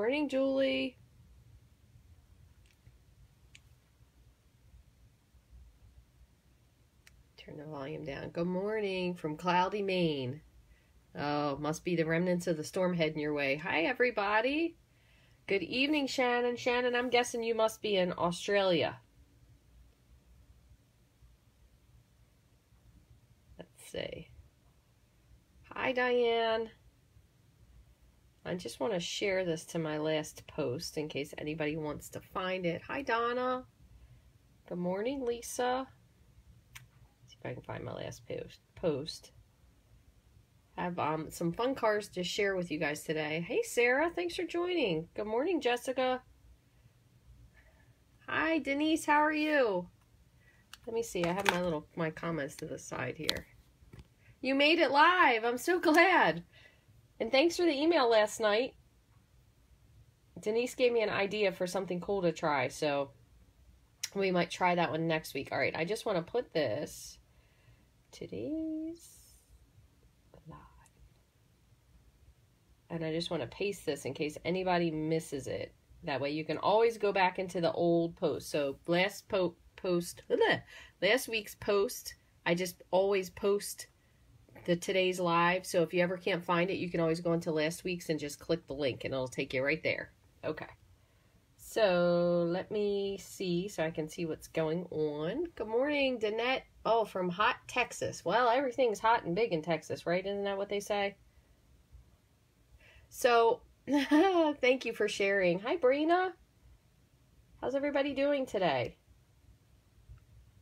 morning, Julie. Turn the volume down. Good morning from cloudy Maine. Oh, must be the remnants of the storm heading your way. Hi, everybody. Good evening, Shannon. Shannon, I'm guessing you must be in Australia. Let's see. Hi, Diane. I just want to share this to my last post in case anybody wants to find it. Hi, Donna. Good morning, Lisa. Let's see if I can find my last post. Have some fun cards to share with you guys today. Hey, Sarah. Thanks for joining. Good morning, Jessica. Hi, Denise. How are you? Let me see. I have my comments to the side here. You made it live. I'm so glad. And thanks for the email last night. Denise gave me an idea for something cool to try, so we might try that one next week. All right, I just want to put this today's live. And I just want to paste this in case anybody misses it. That way you can always go back into the old post. So last week's post, I just always post the today's live, so if you ever can't find it, you can always go into last week's and just click the link and it'll take you right there. Okay, so let me see so I can see what's going on. Good morning, Danette. Oh, from hot Texas. Well, everything's hot and big in Texas, right? Isn't that what they say? So thank you for sharing. Hi, Brina. How's everybody doing today?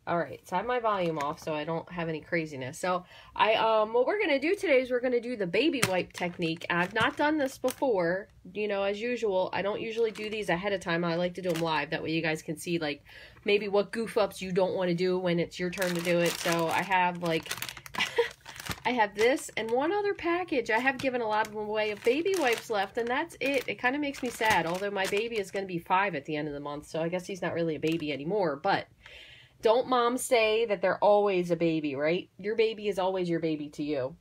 All right, so I have my volume off so I don't have any craziness. So what we're going to do today is we're going to do the baby wipe technique. I've not done this before. You know, as usual, I don't usually do these ahead of time. I like to do them live. That way you guys can see, like, maybe what goof ups you don't want to do when it's your turn to do it. So I have, like, I have this and one other package. I have given a lot of them away of baby wipes left, and that's it. It kind of makes me sad, although my baby is going to be 5 at the end of the month, so I guess he's not really a baby anymore, but don't moms say that they're always a baby, right? Your baby is always your baby to you.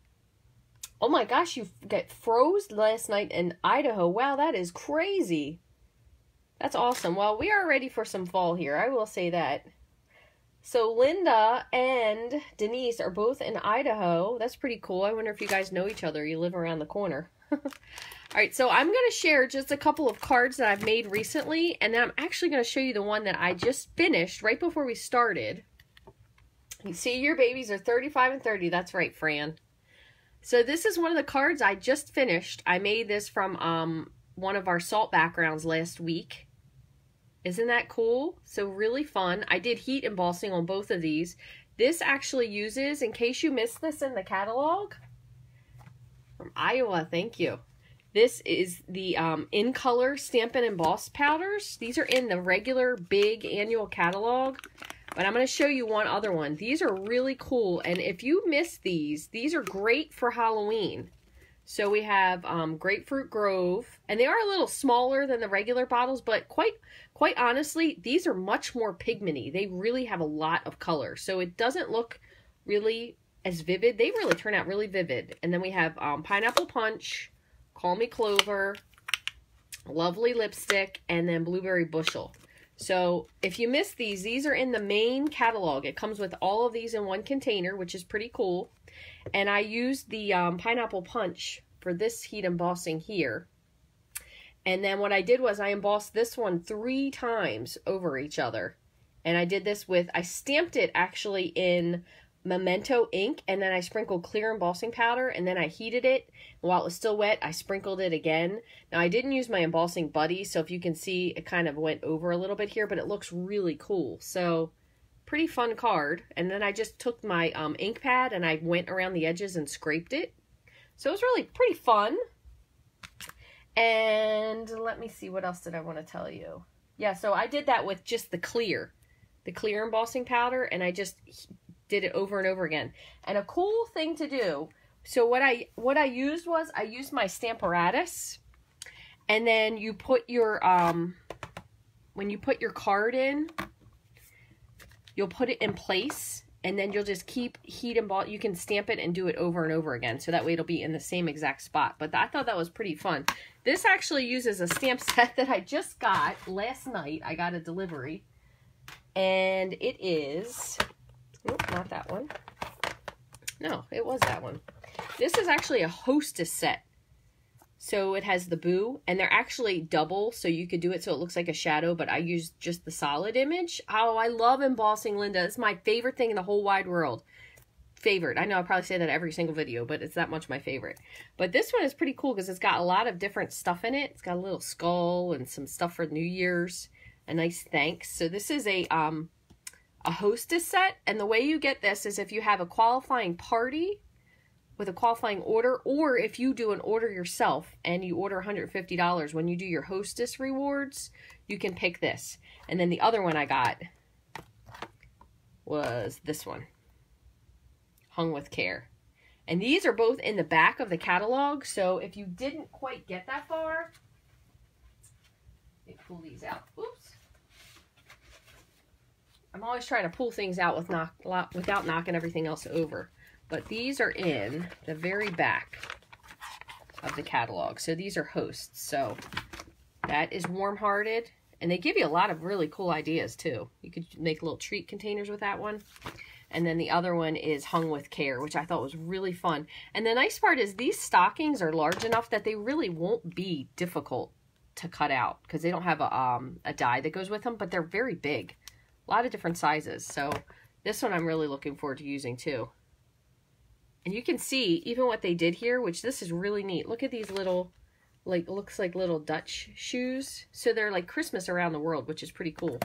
Oh my gosh, you got froze last night in Idaho. Wow, that is crazy. That's awesome. Well, we are ready for some fall here. I will say that. So Linda and Denise are both in Idaho. That's pretty cool. I wonder if you guys know each other. You live around the corner. All right, so I'm going to share just a couple of cards that I've made recently, and then I'm actually going to show you the one that I just finished right before we started. You see, your babies are 35 and 30. That's right, Fran. So this is one of the cards I just finished. I made this from one of our salt backgrounds last week. Isn't that cool? So really fun. I did heat embossing on both of these. This actually uses, in case you missed this in the catalog, from Iowa, thank you. This is the In Color Stampin' Emboss powders. These are in the regular big annual catalog, but I'm going to show you one other one. These are really cool, and if you missed these are great for Halloween. So we have Grapefruit Grove, and they are a little smaller than the regular bottles, but quite honestly, these are much more pigmenty. They really have a lot of color, so it doesn't look really as vivid. They really turn out really vivid. And then we have Pineapple Punch, Call Me Clover, Lovely Lipstick, and then Blueberry Bushel. So if you missed these are in the main catalog. It comes with all of these in one container, which is pretty cool. And I used the Pineapple Punch for this heat embossing here. And then what I did was I embossed this one 3 times over each other. And I did this with, I stamped it actually in Memento ink, and then I sprinkled clear embossing powder, and then I heated it. While it was still wet, I sprinkled it again. Now I didn't use my embossing buddy, so if you can see, it kind of went over a little bit here, but it looks really cool. So pretty fun card. And then I just took my ink pad and I went around the edges and scraped it. So it was really pretty fun. And let me see, what else did I want to tell you? Yeah, so I did that with just the clear embossing powder, and I just did it over and over again. And a cool thing to do, so what I used was, I used my Stamparatus, and then you put your when you put your card in, you'll put it in place and then you'll just keep heat emboss. You can stamp it and do it over and over again, so that way it'll be in the same exact spot. But I thought that was pretty fun. This actually uses a stamp set that I just got last night. I got a delivery, and it is, nope, not that one. No, it was that one. This is actually a hostess set. So it has the boo, and they're actually double, so you could do it so it looks like a shadow, but I used just the solid image. Oh, I love embossing, Linda. It's my favorite thing in the whole wide world. Favorite. I know I probably say that every single video, but it's that much my favorite. But this one is pretty cool because it's got a lot of different stuff in it. It's got a little skull and some stuff for New Year's. A nice thanks. So this is a hostess set, and the way you get this is if you have a qualifying party with a qualifying order, or if you do an order yourself and you order $150, when you do your hostess rewards, you can pick this. And then the other one I got was this one, Hung with Care. And these are both in the back of the catalog, so if you didn't quite get that far, let me pull these out. Oops. I'm always trying to pull things out without knocking everything else over. But these are in the very back of the catalog. So these are hosts. So that is Warm-Hearted. And they give you a lot of really cool ideas too. You could make little treat containers with that one. And then the other one is Hung with Care, which I thought was really fun. And the nice part is these stockings are large enough that they really won't be difficult to cut out, because they don't have a die that goes with them, but they're very big. A lot of different sizes. So this one I'm really looking forward to using too. And you can see even what they did here, which this is really neat. Look at these little, like, looks like little Dutch shoes. So they're like Christmas around the world, which is pretty cool.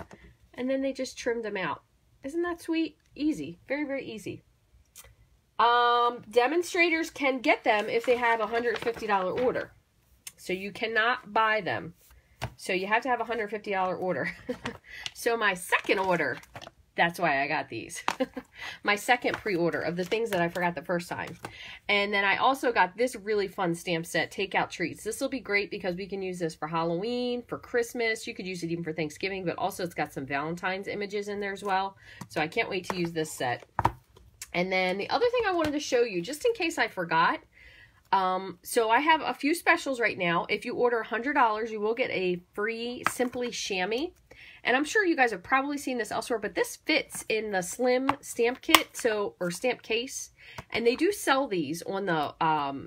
And then they just trimmed them out. Isn't that sweet? Easy. Very, very easy. Demonstrators can get them if they have a $150 order. So you cannot buy them. So you have to have a $150 order. So my second order, that's why I got these. My second pre-order of the things that I forgot the first time. And then I also got this really fun stamp set, Takeout Treats. This will be great because we can use this for Halloween, for Christmas. You could use it even for Thanksgiving, but also it's got some Valentine's images in there as well. So I can't wait to use this set. And then the other thing I wanted to show you, just in case I forgot, so I have a few specials right now. If you order $100, you will get a free Simply Chamois. And I'm sure you guys have probably seen this elsewhere, but this fits in the slim stamp kit, or stamp case. And they do sell these on the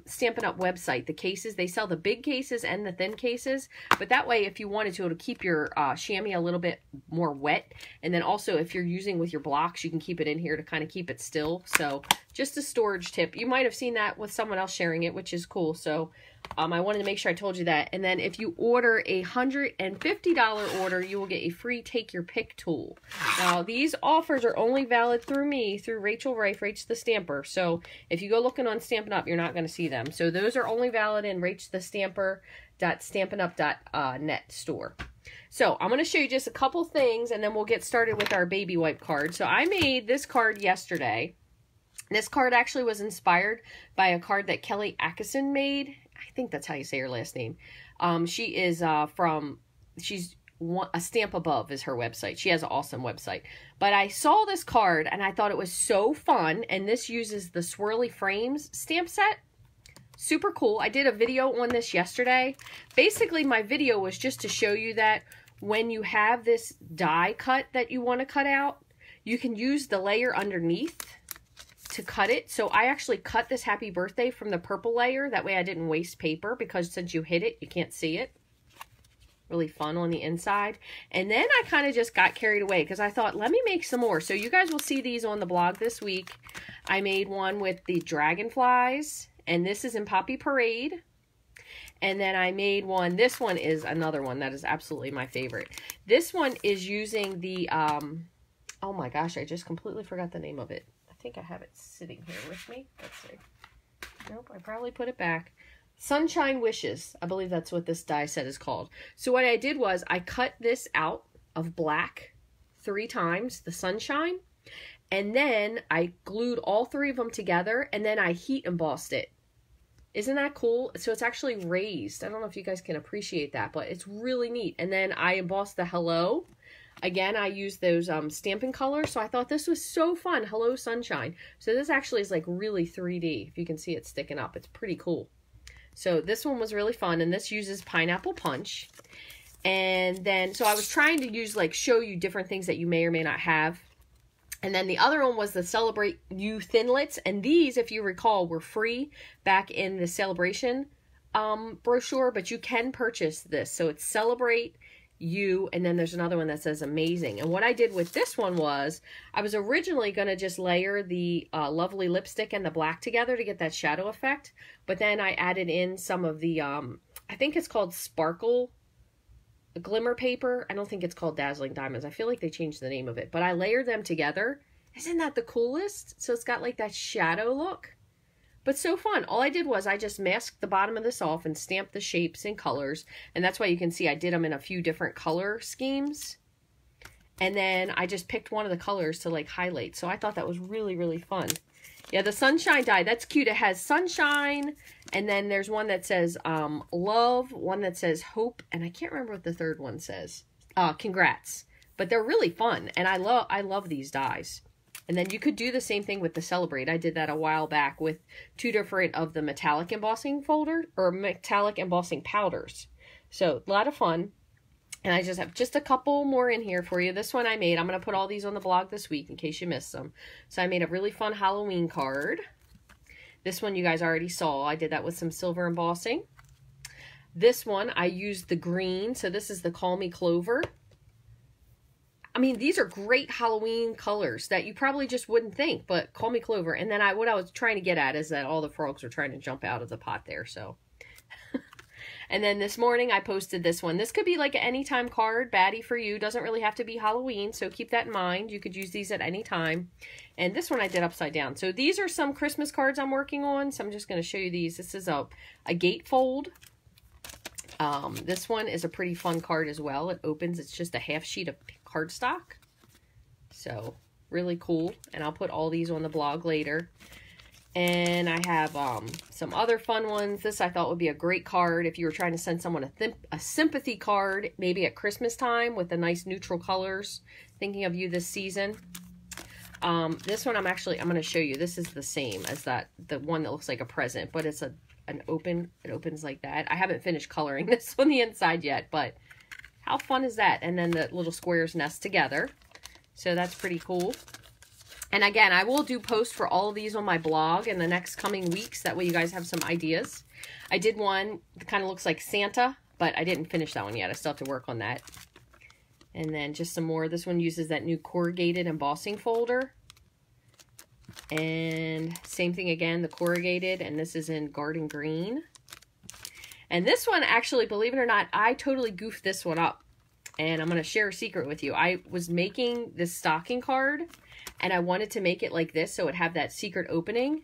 Stampin' Up website, the cases. They sell the big cases and the thin cases. But that way, if you wanted to, it'll keep your chamois a little bit more wet. And then also, if you're using with your blocks, you can keep it in here to kind of keep it still. So just a storage tip. You might have seen that with someone else sharing it, which is cool. So I wanted to make sure I told you that. And then if you order a $150 order, you will get a free Take Your Pick tool. Now, these offers are only valid through me, through Rachel Rife, Rach the Stamper. So if you go looking on Stampin' Up, you're not going to see them. So those are only valid in rachthestamper.stampinup.net store. So I'm going to show you just a couple things, and then we'll get started with our baby wipe card. So I made this card yesterday. This card actually was inspired by a card that Kelly Atkinson made. I think that's how you say her last name. She is she's A Stamp Above is her website. She has an awesome website. But I saw this card and I thought it was so fun. And this uses the Swirly Frames stamp set. Super cool. I did a video on this yesterday. Basically, my video was just to show you that when you have this die cut that you want to cut out, you can use the layer underneath to cut it. So I actually cut this happy birthday from the purple layer. That way I didn't waste paper, because since you hit it, you can't see it. Really fun on the inside. And then I kind of just got carried away because I thought, let me make some more. So you guys will see these on the blog this week. I made one with the dragonflies, and this is in Poppy Parade. And then I made one, this one is another one that is absolutely my favorite. This one is using the, oh my gosh, I just completely forgot the name of it. I think I have it sitting here with me. Let's see. Nope, I probably put it back. Sunshine Wishes. I believe that's what this die set is called. So what I did was I cut this out of black 3 times, the sunshine, and then I glued all 3 of them together, and then I heat embossed it. Isn't that cool? So it's actually raised. I don't know if you guys can appreciate that, but it's really neat. And then I embossed the hello. Again, I used those Stampin' colors, so I thought this was so fun. Hello Sunshine. So this actually is like really 3D. If you can see it sticking up, it's pretty cool. So this one was really fun, and this uses Pineapple Punch. And then, so I was trying to use, like, show you different things that you may or may not have. And then the other one was the Celebrate You Thinlits. And these, if you recall, were free back in the celebration brochure, but you can purchase this. So it's Celebrate You, and then there's another one that says Amazing. And what I did with this one was, I was originally going to just layer the lovely lipstick and the black together to get that shadow effect. But then I added in some of the, I think it's called Sparkle Glimmer paper. I don't think it's called Dazzling Diamonds. I feel like they changed the name of it, but I layered them together. Isn't that the coolest? So it's got like that shadow look, but so fun. All I did was I just masked the bottom of this off and stamped the shapes and colors, and that's why you can see I did them in a few different color schemes, and then I just picked one of the colors to like highlight. So I thought that was really, really fun. Yeah, the Sunshine die, that's cute. It has sunshine, and then there's one that says love, one that says hope, and I can't remember what the third one says. Congrats. But they're really fun, and I love these dies. And then you could do the same thing with the Celebrate. I did that a while back with 2 different of the metallic embossing folder, or metallic embossing powders. So, a lot of fun. And I just have just a couple more in here for you. This one I made. I'm going to put all these on the blog this week in case you missed them. So I made a really fun Halloween card. This one you guys already saw. I did that with some silver embossing. This one I used the green. So this is the Call Me Clover. I mean, these are great Halloween colors that you probably just wouldn't think, but Call Me Clover. And then what I was trying to get at is that all the frogs were trying to jump out of the pot there. So... And then this morning I posted this one. This could be like an anytime card, baddie for you. Doesn't really have to be Halloween, so keep that in mind. You could use these at any time. And this one I did upside down. So these are some Christmas cards I'm working on. So I'm just going to show you these. This is a gatefold. This one is a pretty fun card as well. It opens. It's just a half sheet of cardstock. So really cool. And I'll put all these on the blog later. And I have some other fun ones. This I thought would be a great card if you were trying to send someone a sympathy card, maybe at Christmas time with the nice neutral colors. Thinking of you this season. This one I'm going to show you. This is the same as the one that looks like a present, but it's it opens like that. I haven't finished coloring this on the inside yet, but how fun is that? And then the little squares nest together. So that's pretty cool. And again, I will do posts for all of these on my blog in the next coming weeks. That way you guys have some ideas. I did one that kind of looks like Santa, but I didn't finish that one yet. I still have to work on that. And then just some more. This one uses that new corrugated embossing folder. And same thing again, the corrugated. And this is in Garden Green. And this one, actually, believe it or not, I totally goofed this one up. And I'm going to share a secret with you. I was making this stocking card, and I wanted to make it like this so it have that secret opening,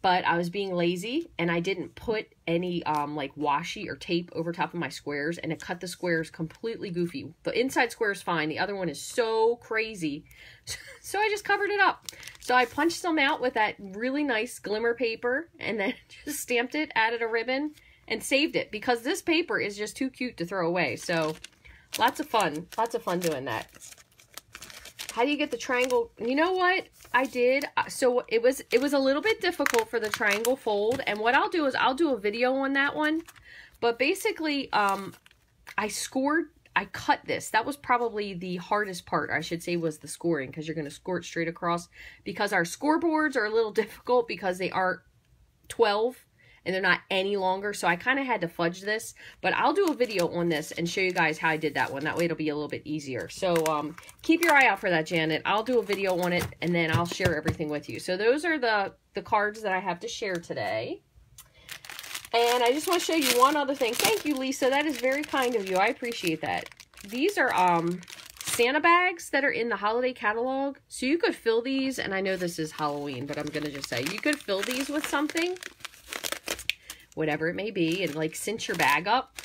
but I was being lazy and I didn't put any like washi or tape over top of my squares, and it cut the squares completely goofy. The inside square is fine. The other one is so crazy. So I just covered it up. So I punched them out with that really nice glimmer paper and then just stamped it, added a ribbon, and saved it because this paper is just too cute to throw away. So lots of fun doing that. How do you get the triangle? You know what I did? So it was a little bit difficult for the triangle fold. And what I'll do is I'll do a video on that one. But basically, I cut this. That was probably the hardest part, I should say, was the scoring. Because you're going to score it straight across. Because our scoreboards are a little difficult because they are 12. And they're not any longer, so I kind of had to fudge this. But I'll do a video on this and show you guys how I did that one. That way it'll be a little bit easier. So keep your eye out for that, Janet. I'll do a video on it, and then I'll share everything with you. So those are the cards that I have to share today. And I just want to show you one other thing. Thank you, Lisa. That is very kind of you. I appreciate that. These are Santa bags that are in the holiday catalog. So you could fill these, and I know this is Halloween, but I'm going to just say, you could fill these with something, whatever it may be, and like cinch your bag up.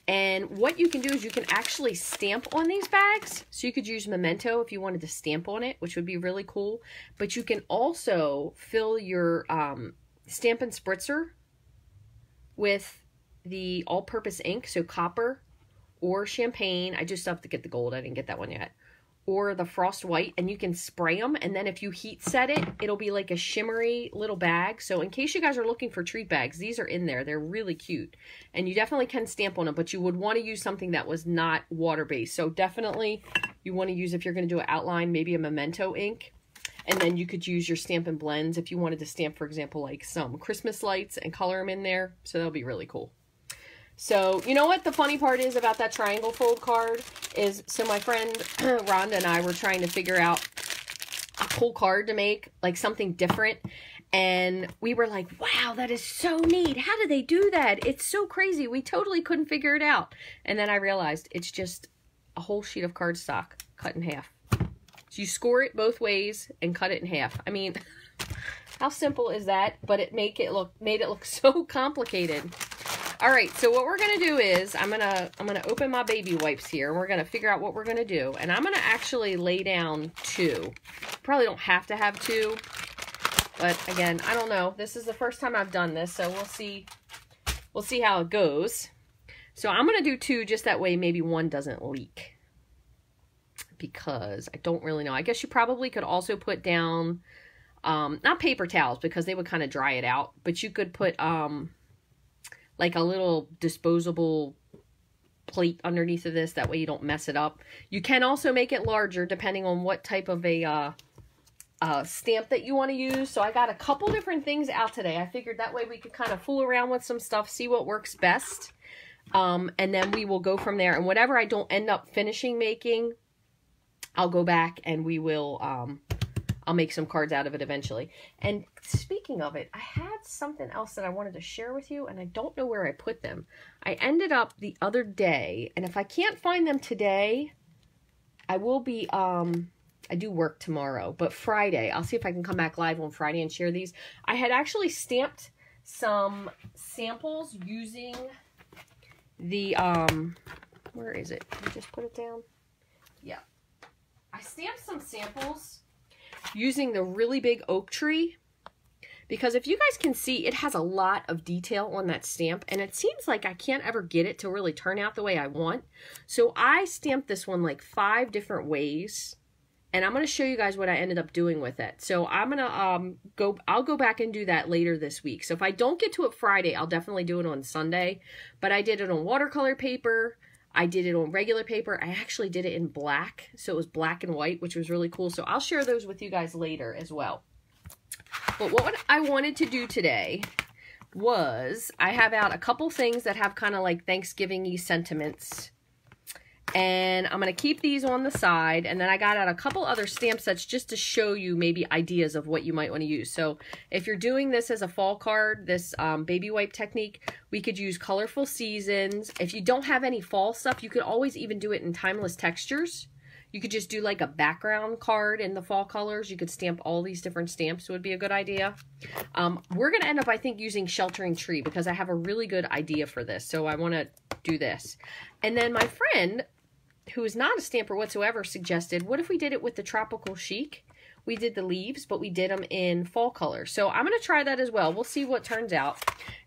And what you can do is you can actually stamp on these bags. So you could use Memento if you wanted to stamp on it, which would be really cool. But you can also fill your Stampin' Spritzer with the all-purpose ink, so copper or champagne. I just have to get the gold. I didn't get that one yet. Or the frost white, and you can spray them, and then if you heat set it, it'll be like a shimmery little bag. So in case you guys are looking for treat bags, these are in there. They're really cute, and you definitely can stamp on them, but you would want to use something that was not water-based. So definitely you want to use, if you're going to do an outline, maybe a Memento ink, and then you could use your Stampin' Blends if you wanted to stamp, for example, like some Christmas lights and color them in there. So that'll be really cool. So, you know what the funny part is about that triangle fold card is, so my friend Rhonda and I were trying to figure out a cool card to make, like something different. And we were like, wow, that is so neat. How do they do that? It's so crazy. We totally couldn't figure it out. And then I realized it's just a whole sheet of cardstock cut in half. So you score it both ways and cut it in half. I mean, how simple is that? But it made it look so complicated. All right, so what we're gonna do is I'm gonna open my baby wipes here, and we're gonna figure out what we're gonna do. And I'm gonna actually lay down 2. Probably don't have to have 2, but again, I don't know. This is the first time I've done this, so we'll see. We'll see how it goes. So I'm gonna do 2 just that way maybe one doesn't leak, because I don't really know. I guess you probably could also put down not paper towels, because they would kind of dry it out, but you could put like a little disposable plate underneath of this. That way you don't mess it up. You can also make it larger depending on what type of a stamp that you want to use. So I got a couple different things out today. I figured that way we could kind of fool around with some stuff, see what works best. And then we will go from there. And whatever I don't end up finishing making, I'll go back and we will, I'll make some cards out of it eventually. And speaking of it, I had something else that I wanted to share with you, and I don't know where I put them. I ended up the other day, and if I can't find them today, I will be, I do work tomorrow, but Friday, I'll see if I can come back live on Friday and share these. I had actually stamped some samples using the, where is it? Can I just put it down? Yeah. I stamped some samples using the really big oak tree, because if you guys can see, it has a lot of detail on that stamp, and it seems like I can't ever get it to really turn out the way I want. So I stamped this one like 5 different ways, and I'm going to show you guys what I ended up doing with it. So I'm going to I'll go back and do that later this week. So if I don't get to it Friday, I'll definitely do it on Sunday, but I did it on watercolor paper. I did it on regular paper. I actually did it in black, so it was black and white, which was really cool. So I'll share those with you guys later as well. But what I wanted to do today was, I have out a couple things that have kind of like Thanksgiving-y sentiments. And I'm going to keep these on the side. And then I got out a couple other stamp sets just to show you maybe ideas of what you might want to use. So if you're doing this as a fall card, this baby wipe technique, we could use colorful seasons. If you don't have any fall stuff, you could always even do it in timeless textures. You could just do like a background card in the fall colors. You could stamp all these different stamps, would be a good idea. We're going to end up, I think, using Sheltering Tree, because I have a really good idea for this. So I want to do this. And then my friend, who is not a stamper whatsoever, suggested, what if we did it with the Tropical Chic? We did the leaves, but we did them in fall color. So I'm going to try that as well. We'll see what turns out.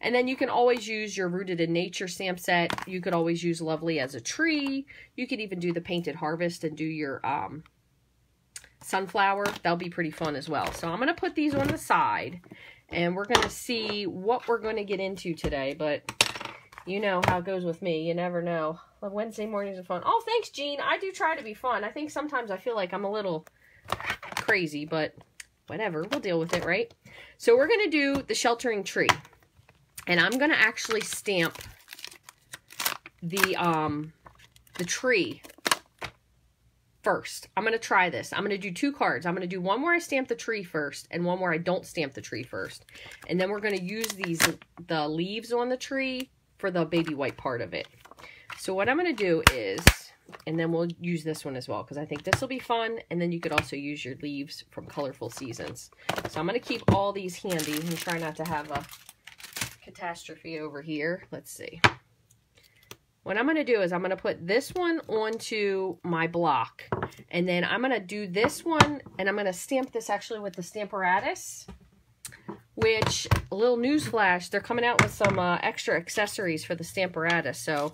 And then you can always use your Rooted in Nature stamp set. You could always use Lovely as a tree. You could even do the Painted Harvest and do your sunflower. That'll be pretty fun as well. So I'm going to put these on the side, and we're going to see what we're going to get into today. But you know how it goes with me. You never know. Well, Wednesday mornings are fun. Oh, thanks, Jean. I do try to be fun. I think sometimes I feel like I'm a little crazy, but whatever. We'll deal with it, right? So we're going to do the Sheltering Tree. And I'm going to actually stamp the tree first. I'm going to try this. I'm going to do 2 cards. I'm going to do one where I stamp the tree first and one where I don't stamp the tree first. And then we're going to use the leaves on the tree for the baby white part of it. So what I'm going to do is, and then we'll use this one as well, because I think this will be fun. And then you could also use your leaves from Colorful Seasons. So I'm going to keep all these handy and try not to have a catastrophe over here. Let's see. What I'm going to do is I'm going to put this one onto my block. And then I'm going to do this one, and I'm going to stamp this actually with the Stamparatus, which, a little newsflash, they're coming out with some extra accessories for the Stamparatus. So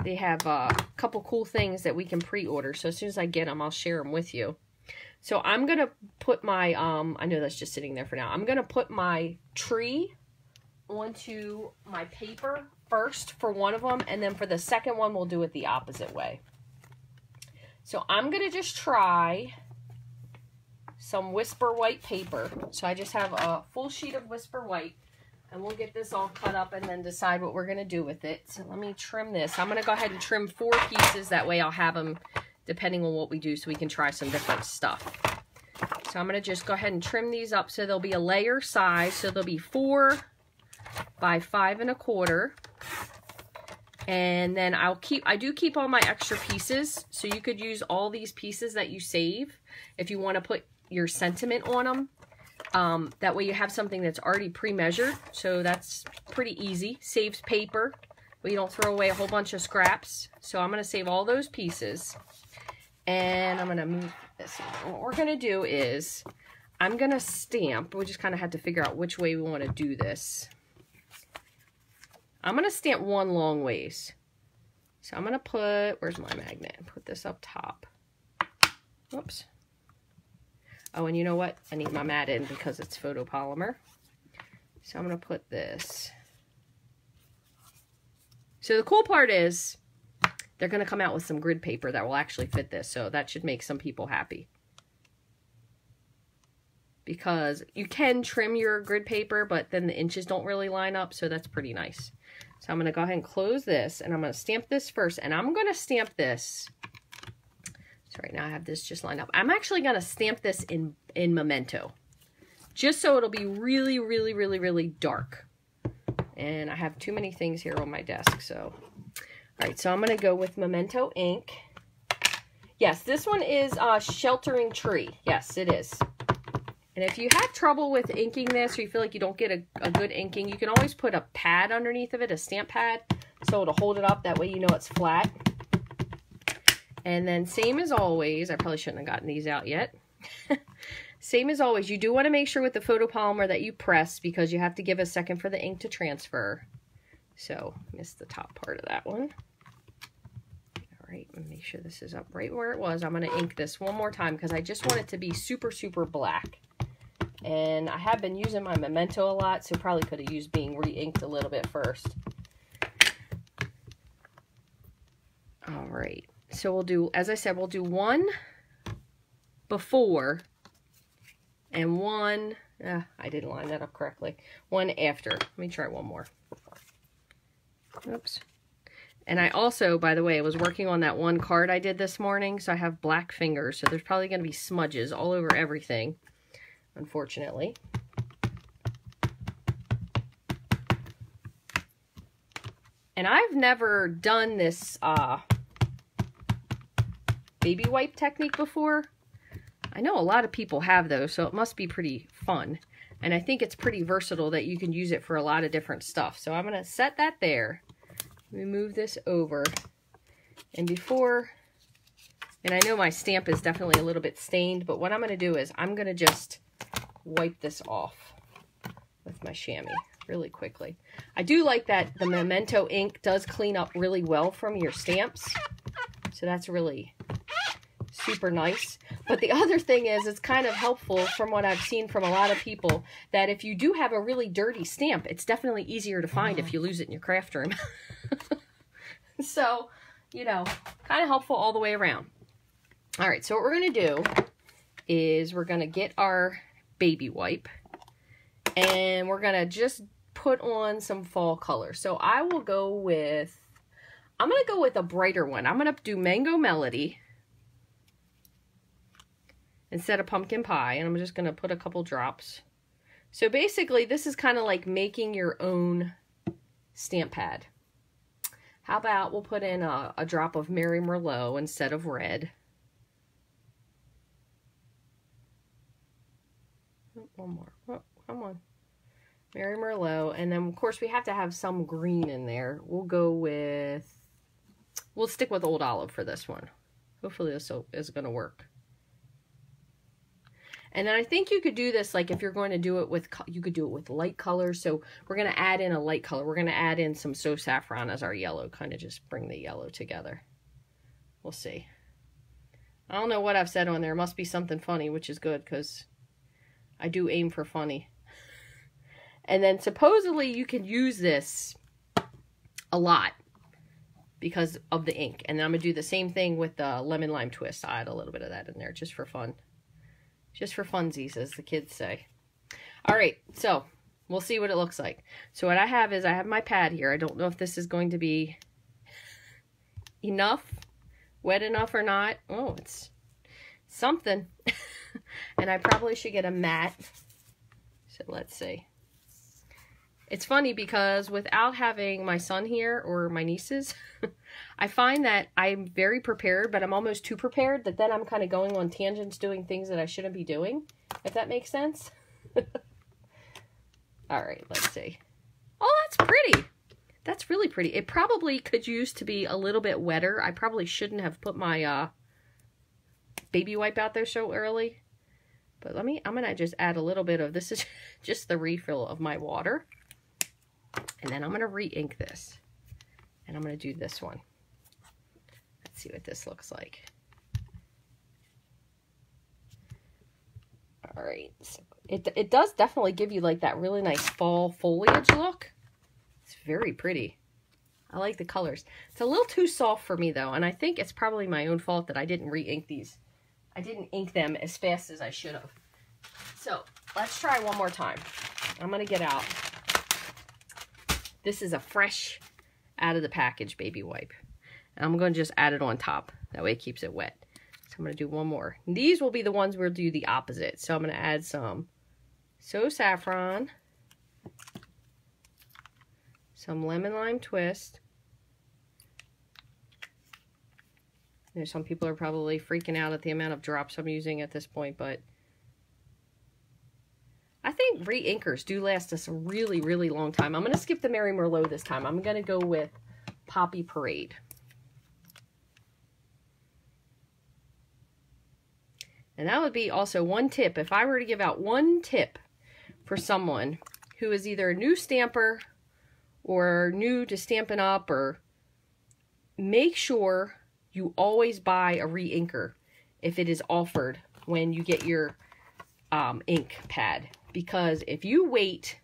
they have a couple cool things that we can pre-order. So as soon as I get them, I'll share them with you. So I'm going to put my, I know that's just sitting there for now. I'm going to put my tree onto my paper first for one of them. And then for the second one, we'll do it the opposite way. So I'm going to just try some Whisper White paper. So I just have a full sheet of Whisper White. And we'll get this all cut up and then decide what we're going to do with it. So let me trim this. I'm going to go ahead and trim 4 pieces. That way I'll have them depending on what we do so we can try some different stuff. So I'm going to just go ahead and trim these up so they'll be a layer size. So they'll be 4 by 5 1/4. And then I do keep all my extra pieces. So you could use all these pieces that you save if you want to put your sentiment on them. That way you have something that's already pre-measured, so that's pretty easy. Saves paper, but you don't throw away a whole bunch of scraps. So I'm going to save all those pieces, and I'm going to move this. What we're going to do is, I'm going to stamp. We just kind of had to figure out which way we want to do this. I'm going to stamp one long ways. So I'm going to put, where's my magnet? Put this up top. Whoops. Oh, and you know what? I need my mat in because it's photopolymer. So I'm going to put this. So the cool part is they're going to come out with some grid paper that will actually fit this. So that should make some people happy. Because you can trim your grid paper, but then the inches don't really line up. So that's pretty nice. So I'm going to go ahead and close this. And I'm going to stamp this first. And I'm going to stamp this. So right now I have this just lined up. I'm actually going to stamp this in Memento. Just so it'll be really, really, really, really dark. And I have too many things here on my desk. So, alright, so I'm going to go with Memento ink. Yes, this one is Sheltering Tree. Yes, it is. And if you have trouble with inking this, or you feel like you don't get a good inking, you can always put a pad underneath of it, a stamp pad. So it'll hold it up. That way you know it's flat. And then same as always, I probably shouldn't have gotten these out yet. Same as always, you do want to make sure with the photopolymer that you press because you have to give a second for the ink to transfer. So, missed the top part of that one. Alright, make sure this is up right where it was. I'm going to ink this one more time because I just want it to be super, super black. And I have been using my Memento a lot, so probably could have used being re-inked a little bit first. Alright. So we'll do, as I said, we'll do one before and one, I didn't line that up correctly, one after. Let me try one more. Oops. And I also, by the way, I was working on that one card I did this morning, so I have black fingers, so there's probably going to be smudges all over everything, unfortunately. And I've never done this, baby wipe technique before. I know a lot of people have those, so it must be pretty fun. And I think it's pretty versatile that you can use it for a lot of different stuff. So I'm going to set that there. Let me move this over. And before, and I know my stamp is definitely a little bit stained, but what I'm going to do is I'm going to just wipe this off with my chamois really quickly. I do like that the Memento ink does clean up really well from your stamps. So that's really super nice. But the other thing is, it's kind of helpful from what I've seen from a lot of people, that if you do have a really dirty stamp, it's definitely easier to find if you lose it in your craft room. So, you know, kind of helpful all the way around. All right, so what we're going to do is we're going to get our baby wipe, and we're going to just put on some fall color. So I will go with, I'm going to go with a brighter one. I'm going to do Mango Melody instead of Pumpkin Pie, and I'm just going to put a couple drops. So basically, this is kind of like making your own stamp pad. How about we'll put in a drop of Mary Merlot instead of red. Oh, one more. Oh, come on. Mary Merlot. And then, of course, we have to have some green in there. We'll go with, we'll stick with Old Olive for this one. Hopefully this is going to work. And then I think you could do this, like if you're going to do it with, you could do it with light colors. So we're going to add in a light color. We're going to add in some So Saffron as our yellow, kind of just bring the yellow together. We'll see. I don't know what I've said on there. It must be something funny, which is good because I do aim for funny. And then supposedly you can use this a lot because of the ink. And then I'm going to do the same thing with the lemon lime twist. I add a little bit of that in there just for fun. Just for funsies, as the kids say. All right, so we'll see what it looks like. So what I have is I have my pad here. I don't know if this is going to be enough, wet enough or not. Oh, it's something. And I probably should get a mat. So let's see. It's funny because without having my son here or my nieces, I find that I'm very prepared, but I'm almost too prepared that then I'm kind of going on tangents doing things that I shouldn't be doing, if that makes sense. All right, let's see. Oh, that's pretty. That's really pretty. It probably could use to be a little bit wetter. I probably shouldn't have put my baby wipe out there so early. But I'm going to just add a little bit of, this is just the refill of my water. And then I'm going to re-ink this. And I'm going to do this one. Let's see what this looks like. All right. So it does definitely give you like that really nice fall foliage look. It's very pretty. I like the colors. It's a little too soft for me though. And I think it's probably my own fault that I didn't re-ink these. I didn't ink them as fast as I should have. So let's try one more time. I'm going to get out. This is a fresh, out of the package baby wipe. And I'm going to just add it on top. That way it keeps it wet. So I'm going to do one more. And these will be the ones we'll do the opposite. So I'm going to add some So Saffron, some lemon lime twist. There's some people are probably freaking out at the amount of drops I'm using at this point, but I think re-inkers do last us a really, really long time. I'm going to skip the Mary Merlot this time. I'm going to go with Poppy Parade. And that would be also one tip. If I were to give out one tip for someone who is either a new stamper or new to Stampin' Up, or make sure you always buy a re-inker if it is offered when you get your ink pad. Because if you wait,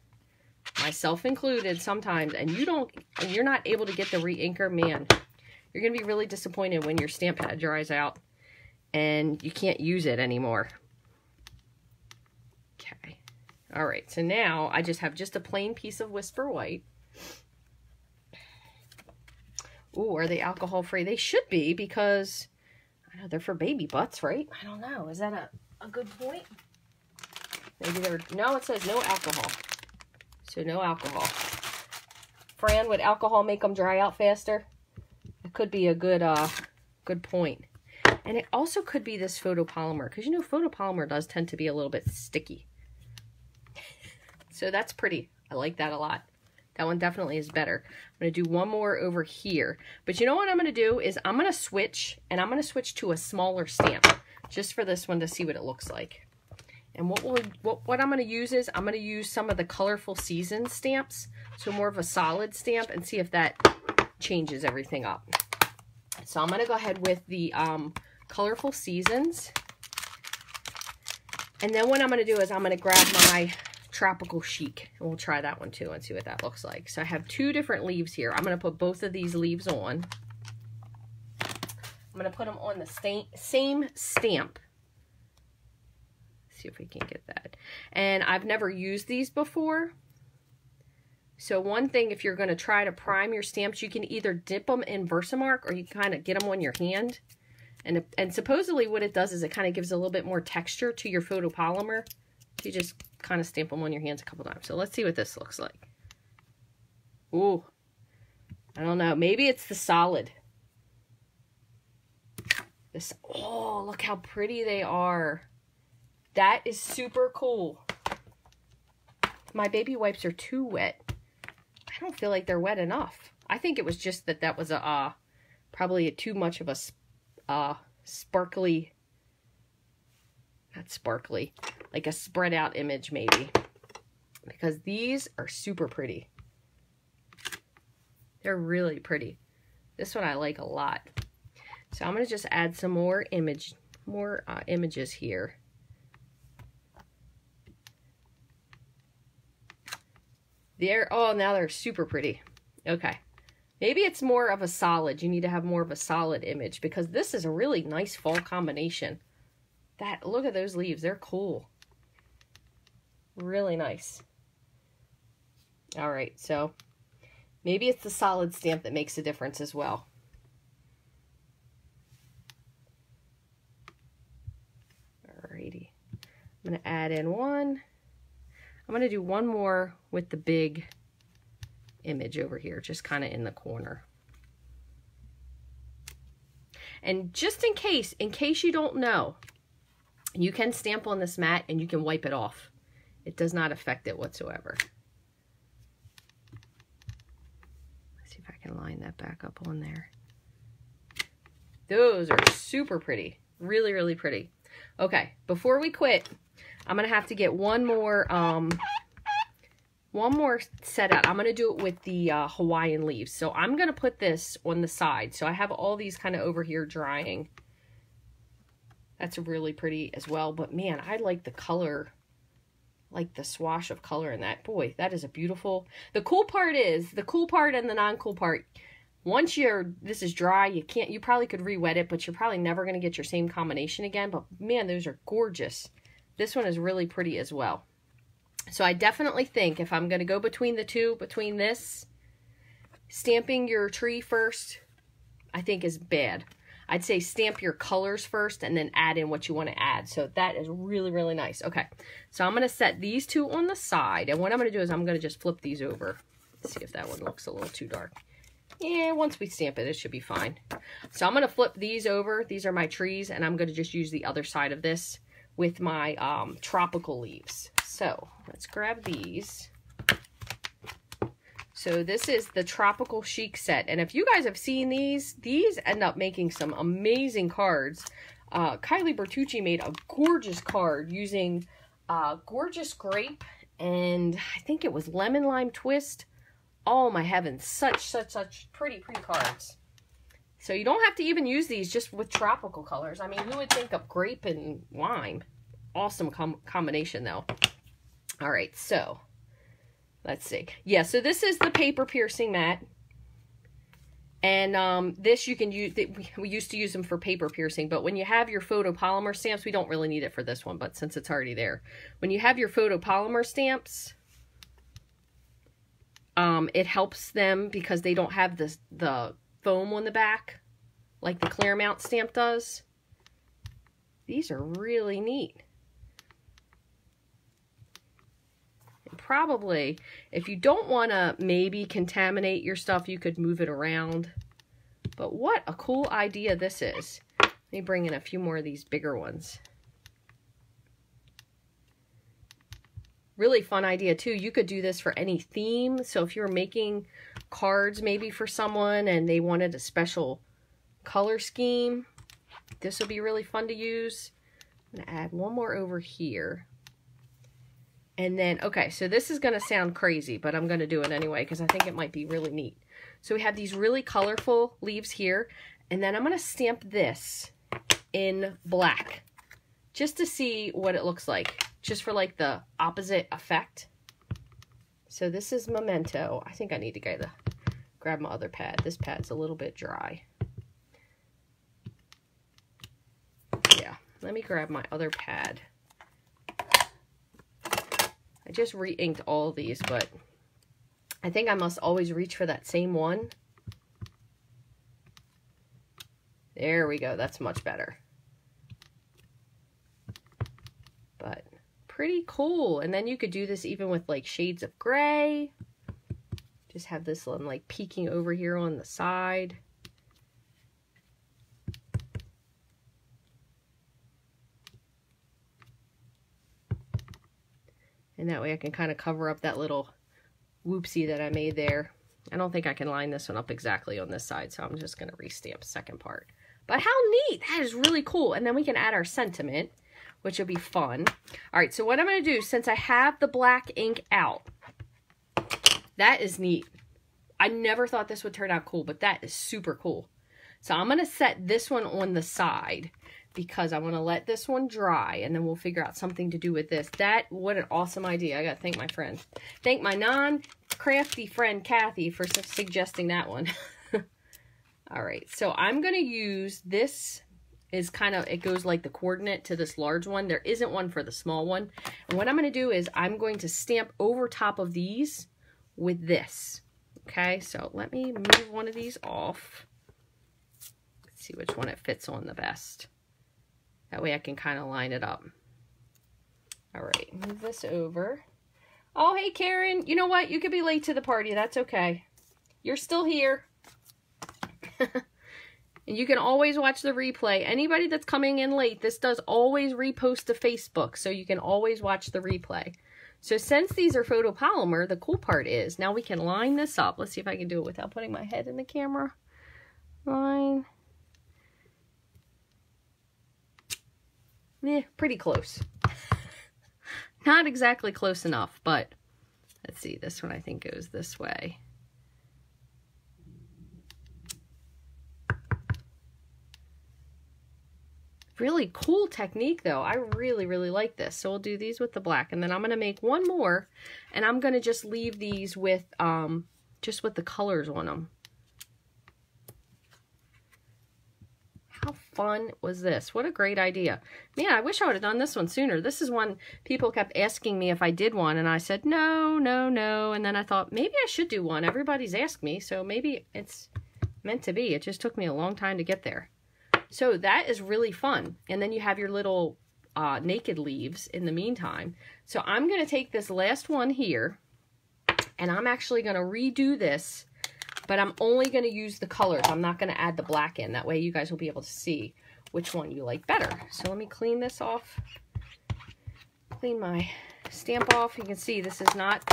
myself included sometimes, and you're not able to get the re-inker, man, you're going to be really disappointed when your stamp pad dries out and you can't use it anymore. Okay. All right. So now I just have just a plain piece of Whisper White. Ooh, are they alcohol free? They should be, because I know they're for baby butts, right? I don't know. Is that a good point? Maybe they're, no, it says no alcohol. So no alcohol. Fran, would alcohol make them dry out faster? It could be a good good point. And it also could be this photopolymer, because you know photopolymer does tend to be a little bit sticky. So that's pretty. I like that a lot. That one definitely is better. I'm going to do one more over here. But you know what I'm going to do is I'm going to switch, and I'm going to switch to a smaller stamp just for this one to see what it looks like. And what I'm going to use is I'm going to use some of the Colorful Seasons stamps, so more of a solid stamp, and see if that changes everything up. So I'm going to go ahead with the Colorful Seasons. And then what I'm going to do is I'm going to grab my Tropical Chic, and we'll try that one too and see what that looks like. So I have two different leaves here. I'm going to put both of these leaves on. I'm going to put them on the same stamp. See if we can get that. And I've never used these before. So one thing, if you're going to try to prime your stamps, you can either dip them in Versamark, or you kind of get them on your hand. And supposedly what it does is it kind of gives a little bit more texture to your photopolymer. You just kind of stamp them on your hands a couple times. So let's see what this looks like. Ooh, I don't know. Maybe it's the solid. This, oh, look how pretty they are. That is super cool. My baby wipes are too wet. I don't feel like they're wet enough. I think it was just that was a probably too much of a sparkly, not sparkly, like a spread out image maybe, because these are super pretty. They're really pretty. This one I like a lot. So I'm going to just add some more images here. There, oh, now they're super pretty. Okay. Maybe it's more of a solid. You need to have more of a solid image, because this is a really nice fall combination. Look at those leaves. They're cool. Really nice. All right, so maybe it's the solid stamp that makes a difference as well. Alrighty. I'm going to add in one. I'm going to do one more with the big image over here, just kind of in the corner. And just in case you don't know, you can stamp on this mat and you can wipe it off. It does not affect it whatsoever. Let's see if I can line that back up on there. Those are super pretty. Really, really pretty. Okay, before we quit, I'm going to have to get one more set out. I'm going to do it with the Hawaiian leaves. So I'm going to put this on the side. So I have all these kind of over here drying. That's really pretty as well. But man, I like the color, like the swash of color in that. Boy, that is a beautiful. The cool part and the non-cool part, once this is dry, you probably could re-wet it, but you're probably never going to get your same combination again. But man, those are gorgeous. This one is really pretty as well. So I definitely think if I'm going to go between the two, between this, stamping your tree first, I think is bad. I'd say stamp your colors first and then add in what you want to add. So that is really, really nice. Okay, so I'm going to set these two on the side. And what I'm going to do is I'm going to just flip these over. Let's see if that one looks a little too dark. Yeah, once we stamp it, it should be fine. So I'm going to flip these over. These are my trees, and I'm going to just use the other side of this with my tropical leaves. So let's grab these. So this is the Tropical Chic set. And if you guys have seen these end up making some amazing cards. Kylie Bertucci made a gorgeous card using Gorgeous Grape and I think it was Lemon Lime Twist. Oh my heavens, such pretty cards. So you don't have to even use these just with tropical colors. I mean, who would think of grape and lime? Awesome combination though. All right, so let's see. Yeah, so this is the paper piercing mat. And this you can use, we used to use them for paper piercing, but when you have your photopolymer stamps, we don't really need it for this one, but since it's already there. When you have your photopolymer stamps, it helps them because they don't have the foam on the back like the clear mount stamp does. These are really neat. And probably, if you don't want to maybe contaminate your stuff, you could move it around. But what a cool idea this is. Let me bring in a few more of these bigger ones. Really fun idea too. You could do this for any theme. So if you're making cards maybe for someone and they wanted a special color scheme, this would be really fun to use. I'm going to add one more over here. And then, okay, so this is going to sound crazy, but I'm going to do it anyway because I think it might be really neat. So we have these really colorful leaves here. And then I'm going to stamp this in black just to see what it looks like. Just for like the opposite effect. So this is Memento. I think I need to grab my other pad. This pad's a little bit dry. Yeah, let me grab my other pad. I just re-inked all of these, but I think I must always reach for that same one. There we go. That's much better. But pretty cool. And then you could do this even with like shades of gray. Just have this one like peeking over here on the side. And that way I can kind of cover up that little whoopsie that I made there. I don't think I can line this one up exactly on this side, so I'm just going to restamp the second part. But how neat! That is really cool. And then we can add our sentiment. which will be fun. All right, so what I'm going to do, since I have the black ink out, that is neat. I never thought this would turn out cool, but that is super cool. So I'm going to set this one on the side because I want to let this one dry, and then we'll figure out something to do with this. What an awesome idea. I got to thank my friend. Thank my non-crafty friend, Kathy, for suggesting that one. All right, so I'm going to use this. Is kind of, it goes like the coordinate to this large one. There isn't one for the small one. And what I'm going to do is I'm going to stamp over top of these with this. Okay, so let me move one of these off. Let's see which one it fits on the best. That way I can kind of line it up. All right, move this over. Oh, hey, Karen. You know what? You could be late to the party. That's okay. You're still here. And you can always watch the replay. Anybody that's coming in late, this does always repost to Facebook, so you can always watch the replay. So since these are photopolymer, the cool part is now we can line this up. Let's see if I can do it without putting my head in the camera. Line. Pretty close. Not exactly close enough, but let's see. This one I think goes this way. Really cool technique though. I really, really like this. So we'll do these with the black, and then I'm going to make one more, and I'm going to just leave these with just with the colors on them. How fun was this? What a great idea. Man, I wish I would have done this one sooner. This is one people kept asking me if I did one, and I said no, no, no, and then I thought maybe I should do one. Everybody's asked me, so maybe it's meant to be. It just took me a long time to get there. So that is really fun. And then you have your little naked leaves in the meantime. So I'm going to take this last one here, and I'm actually going to redo this, but I'm only going to use the colors. I'm not going to add the black in. That way you guys will be able to see which one you like better. So let me clean this off. Clean my stamp off. You can see this is not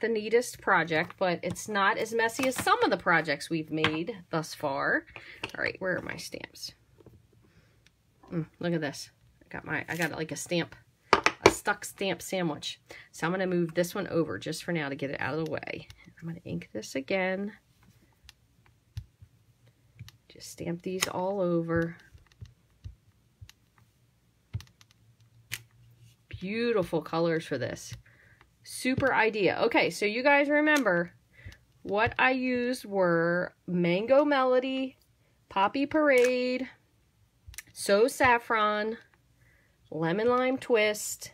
the neatest project, but it's not as messy as some of the projects we've made thus far. All right, where are my stamps? Look at this. I got like a stuck stamp sandwich. So I'm going to move this one over just for now to get it out of the way. I'm going to ink this again. Just stamp these all over. Beautiful colors for this. Super idea. Okay, so you guys remember what I used were Mango Melody, Poppy Parade, So Saffron, Lemon Lime Twist.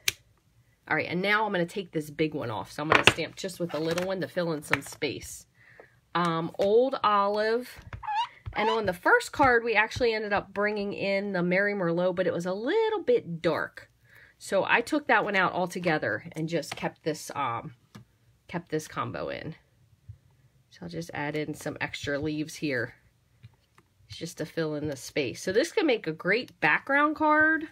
All right, and now I'm going to take this big one off. So I'm going to stamp just with the little one to fill in some space. Old Olive. And on the first card, we actually ended up bringing in the Mary Merlot, but it was a little bit dark. So I took that one out altogether and just kept this combo in. So I'll just add in some extra leaves here, just to fill in the space. So this can make a great background card.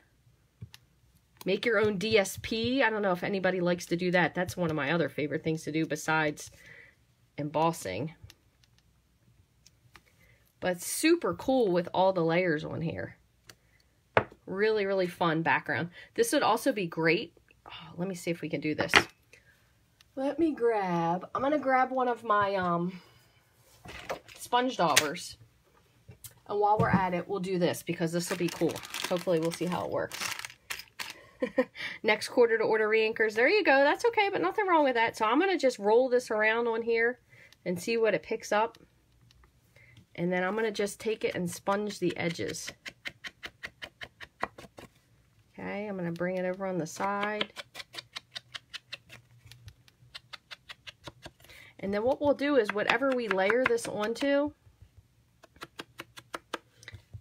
Make your own DSP. I don't know if anybody likes to do that. That's one of my other favorite things to do besides embossing. But super cool with all the layers on here. Really, really fun background. This would also be great. Oh, let me see if we can do this. I'm going to grab one of my sponge daubers. And while we're at it, we'll do this because this will be cool. Hopefully we'll see how it works. Next quarter to order reinkers. There you go. That's okay, but nothing wrong with that. So I'm going to just roll this around on here and see what it picks up. And then I'm going to just take it and sponge the edges. Okay, I'm going to bring it over on the side. And then what we'll do is whatever we layer this onto,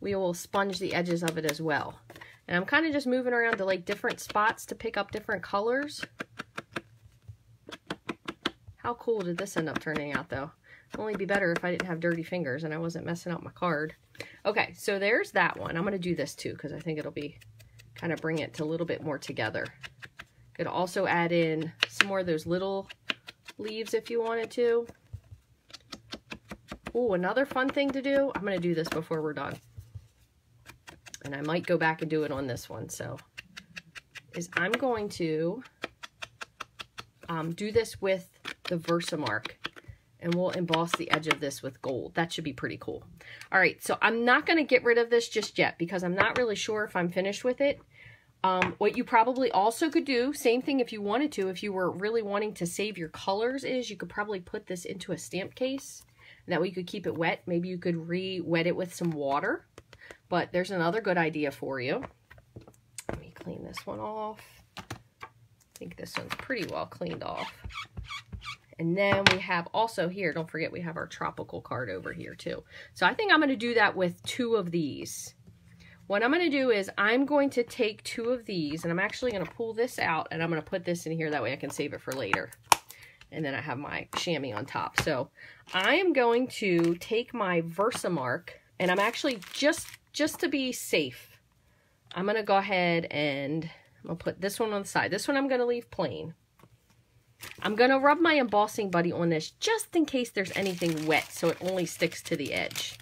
we will sponge the edges of it as well. And I'm kind of just moving around to like different spots to pick up different colors. How cool did this end up turning out though? It'd only be better if I didn't have dirty fingers and I wasn't messing up my card. Okay, so there's that one. I'm going to do this too because I think it'll be kind of bring it to a little bit more together. Could also add in some more of those little leaves if you wanted to. Oh, another fun thing to do. I'm going to do this before we're done. And I might go back and do it on this one. So is I'm going to do this with the Versamark, and we'll emboss the edge of this with gold. That should be pretty cool. All right, so I'm not going to get rid of this just yet because I'm not really sure if I'm finished with it. What you probably also could do, same thing if you wanted to, if you were really wanting to save your colors, is you could probably put this into a stamp case. And that way you could keep it wet. Maybe you could re-wet it with some water. But there's another good idea for you. Let me clean this one off. I think this one's pretty well cleaned off. And then we have also here, don't forget we have our tropical card over here too. So I think I'm going to do that with 2 of these. What I'm going to do is I'm going to take 2 of these, and I'm actually going to pull this out, and I'm going to put this in here. That way I can save it for later. And then I have my chamois on top. So I am going to take my Versamark, and I'm actually, just to be safe, I'm going to go ahead and I'm going to put this one on the side. This one I'm going to leave plain. I'm going to rub my embossing buddy on this just in case there's anything wet so it only sticks to the edge.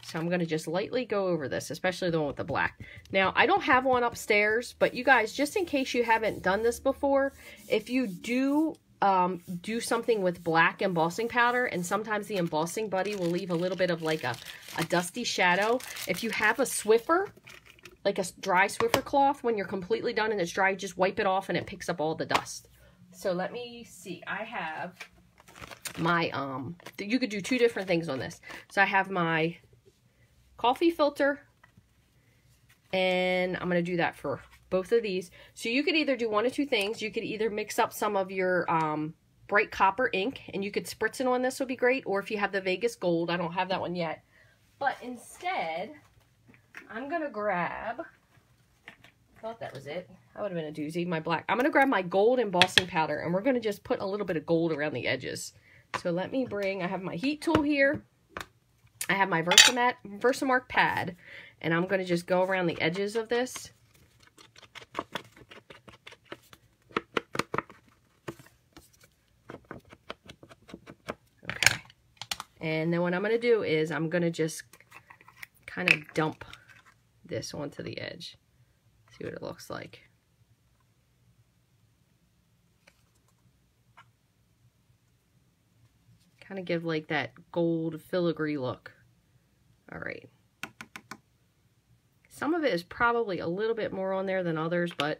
So I'm going to just lightly go over this, especially the one with the black. Now, I don't have one upstairs, but you guys, just in case you haven't done this before, if you do something with black embossing powder, and sometimes the embossing buddy will leave a little bit of like a dusty shadow. If you have a Swiffer, like a dry Swiffer cloth, when you're completely done and it's dry, just wipe it off and it picks up all the dust. So let me see. I have my, you could do 2 different things on this. So I have my coffee filter, and I'm going to do that for both of these. So you could either do one of 2 things. You could either mix up some of your bright copper ink, and you could spritz it on this, would be great. Or if you have the Vegas gold, I don't have that one yet. But instead, I'm going to grab, I thought that was it. That would have been a doozy, my black. I'm going to grab my gold embossing powder, and we're going to just put a little bit of gold around the edges. So let me bring, I have my heat tool here. I have my Versamark pad, and I'm going to just go around the edges of this. Okay. And then what I'm going to do is I'm going to just kind of dump this onto the edge. See what it looks like. Kind of give like that gold filigree look. All right. Some of it is probably a little bit more on there than others, but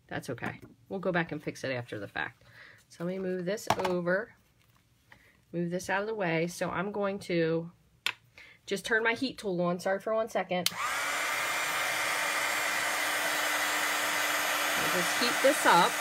that's okay. We'll go back and fix it after the fact. So let me move this over, move this out of the way. So I'm going to just turn my heat tool on. Sorry for 1 second. I'll just heat this up.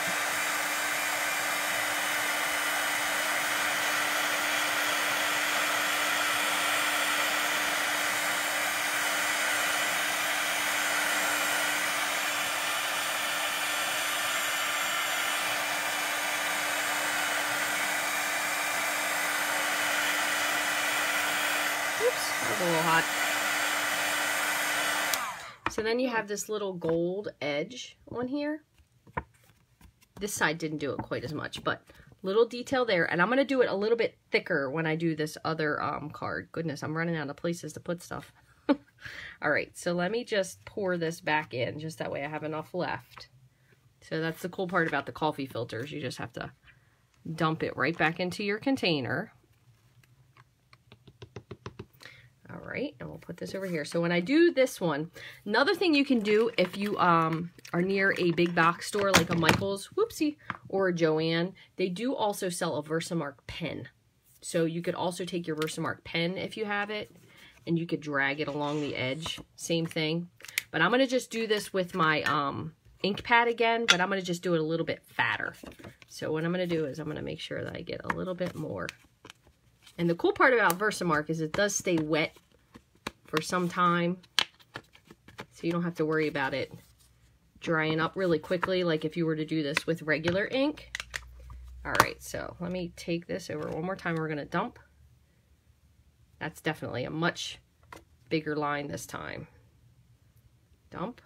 That was a little hot. So then you have this little gold edge on here. This side didn't do it quite as much, but little detail there. And I'm going to do it a little bit thicker when I do this other card. Goodness, I'm running out of places to put stuff. All right, so let me just pour this back in, just that way I have enough left. So that's the cool part about the coffee filters. You just have to dump it right back into your container. All right, and we'll put this over here. So when I do this one, another thing you can do if you are near a big box store like a Michael's, whoopsie, or a Joann, they do also sell a Versamark pen. So you could also take your Versamark pen if you have it, and you could drag it along the edge. Same thing. But I'm going to just do this with my ink pad again, but I'm going to just do it a little bit fatter. So what I'm going to do is I'm going to make sure that I get a little bit more. And the cool part about Versamark is it does stay wet for some time, so you don't have to worry about it drying up really quickly like if you were to do this with regular ink. All right, so let me take this over one more time. We're going to dump. That's definitely a much bigger line this time. Dump.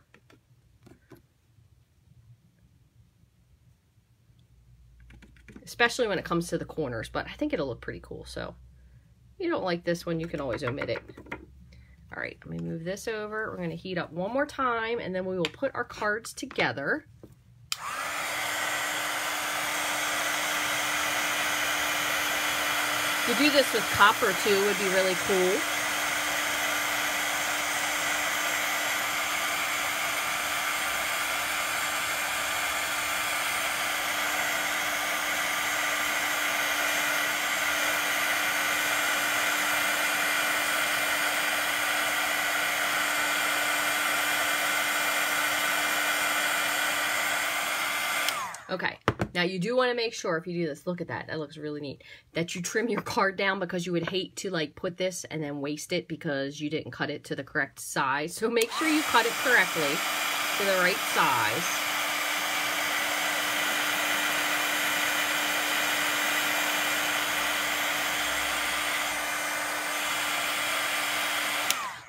Especially when it comes to the corners, but I think it'll look pretty cool. So if you don't like this one, you can always omit it. All right, let me move this over. We're going to heat up one more time, and then we will put our cards together. You do this with copper too, would be really cool. Okay, now you do want to make sure if you do this, look at that, that looks really neat, that you trim your card down, because you would hate to like put this and then waste it because you didn't cut it to the correct size. So make sure you cut it correctly to the right size.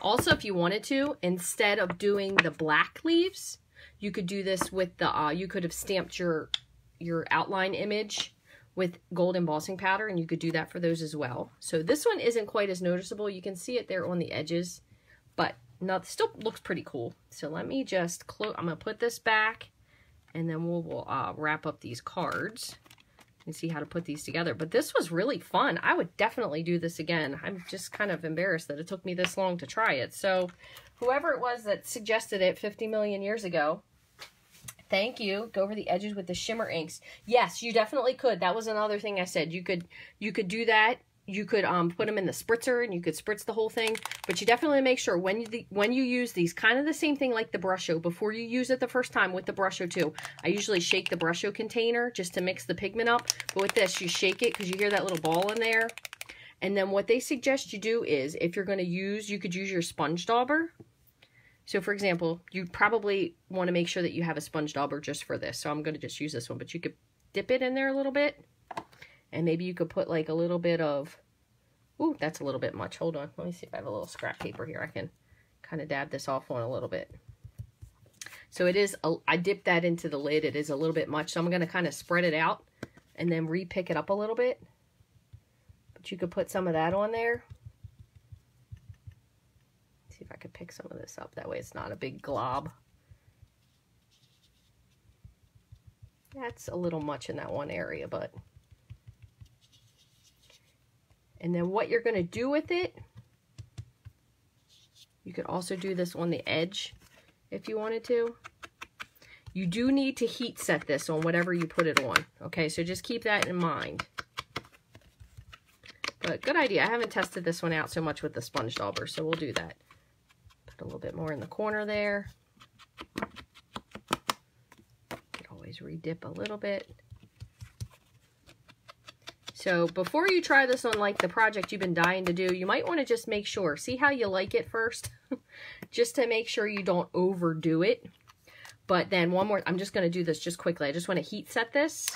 Also, if you wanted to, instead of doing the black leaves, you could do this with the, you could have stamped your outline image with gold embossing powder, and you could do that for those as well. So this one isn't quite as noticeable. You can see it there on the edges, but no, still looks pretty cool. So let me just close, I'm gonna put this back, and then we'll wrap up these cards and see how to put these together. But this was really fun. I would definitely do this again. I'm just kind of embarrassed that it took me this long to try it. So whoever it was that suggested it 50 million years ago, thank you. Go over the edges with the shimmer inks. Yes, you definitely could. That was another thing I said. You could do that. You could put them in the spritzer and you could spritz the whole thing. But you definitely make sure when you use these, kind of the same thing like the Brusho, before you use it the first time with the Brusho too. I usually shake the Brusho container just to mix the pigment up. But with this, you shake it because you hear that little ball in there. And then what they suggest you do is, if you're going to use, you could use your sponge dauber. So for example, you probably want to make sure that you have a sponge dauber just for this. So I'm going to just use this one, but you could dip it in there a little bit. And maybe you could put like a little bit of, ooh, that's a little bit much. Hold on. Let me see if I have a little scrap paper here. I can kind of dab this off on a little bit. So it is, I dipped that into the lid. It is a little bit much. So I'm going to kind of spread it out and then re-pick it up a little bit. But you could put some of that on there. See if I could pick some of this up. That way it's not a big glob. That's a little much in that one area, but. And then what you're going to do with it, you could also do this on the edge if you wanted to. You do need to heat set this on whatever you put it on. Okay, so just keep that in mind. But good idea. I haven't tested this one out so much with the sponge dauber, so we'll do that. Put a little bit more in the corner there. Could always re-dip a little bit. So before you try this on like the project you've been dying to do, you might want to just make sure, see how you like it first, just to make sure you don't overdo it. But then one more, I'm just going to do this just quickly. I just want to heat set this.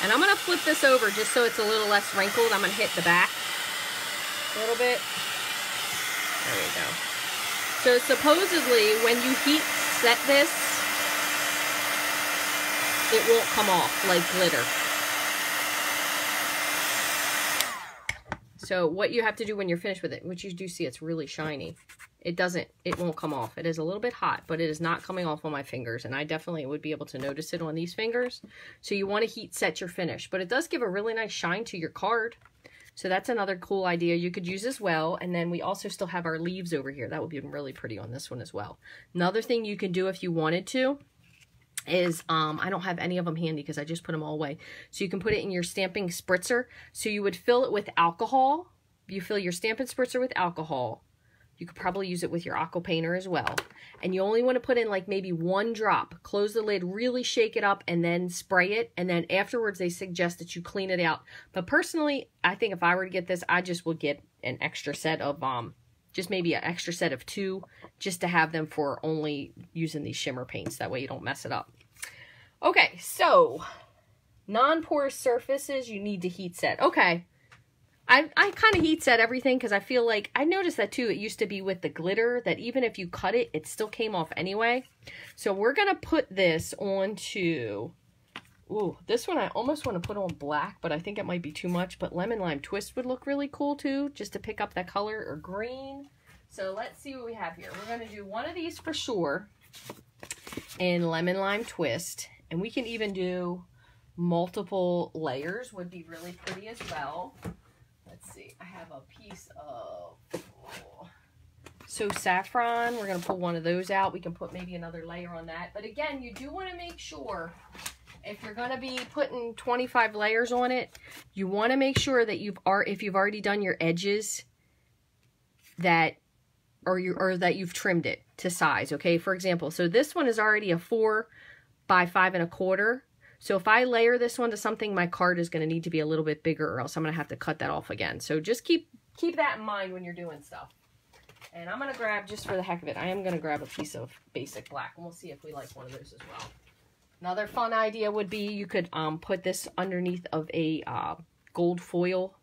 And I'm going to flip this over just so it's a little less wrinkled. I'm going to hit the back a little bit. There we go. So supposedly when you heat set this, it won't come off like glitter. So what you have to do when you're finished with it, which you do see it's really shiny, it won't come off. It is a little bit hot, but it is not coming off on my fingers, and I definitely would be able to notice it on these fingers. So you want to heat set your finish, but it does give a really nice shine to your card. So that's another cool idea you could use as well. And then we also still have our leaves over here. That would be really pretty on this one as well. Another thing you can do if you wanted to is, I don't have any of them handy because I just put them all away. So you can put it in your stamping spritzer. So you would fill it with alcohol. You fill your Stampin' Spritzer with alcohol. You could probably use it with your aqua painter as well. And you only want to put in like maybe 1 drop. Close the lid, really shake it up, and then spray it. And then afterwards, they suggest that you clean it out. But personally, I think if I were to get this, I just would get an extra set of, just maybe an extra set of 2, just to have them for only using these shimmer paints. That way you don't mess it up. Okay, so non-porous surfaces, you need to heat set. Okay. I kind of heat set everything because I feel like, I noticed that too, it used to be with the glitter that even if you cut it, it still came off anyway. So we're going to put this onto Ooh, this one I almost want to put on black, but I think it might be too much. But Lemon Lime Twist would look really cool too, just to pick up that color, or green. So let's see what we have here. We're going to do one of these for sure in Lemon Lime Twist. And we can even do multiple layers, would be really pretty as well. Let's see, I have a piece of So Saffron. We're going to pull one of those out. We can put maybe another layer on that. But again, you do want to make sure, if you're going to be putting 25 layers on it, you want to make sure that if you've already done your edges, that or that you've trimmed it to size. Okay, for example, so this one is already a 4 by 5 1/4. So if I layer this one to something, my card is going to need to be a little bit bigger, or else I'm going to have to cut that off again. So just keep that in mind when you're doing stuff. And I'm going to grab, just for the heck of it, I am going to grab a piece of basic black, and we'll see if we like one of those as well. Another fun idea would be you could put this underneath of a gold foil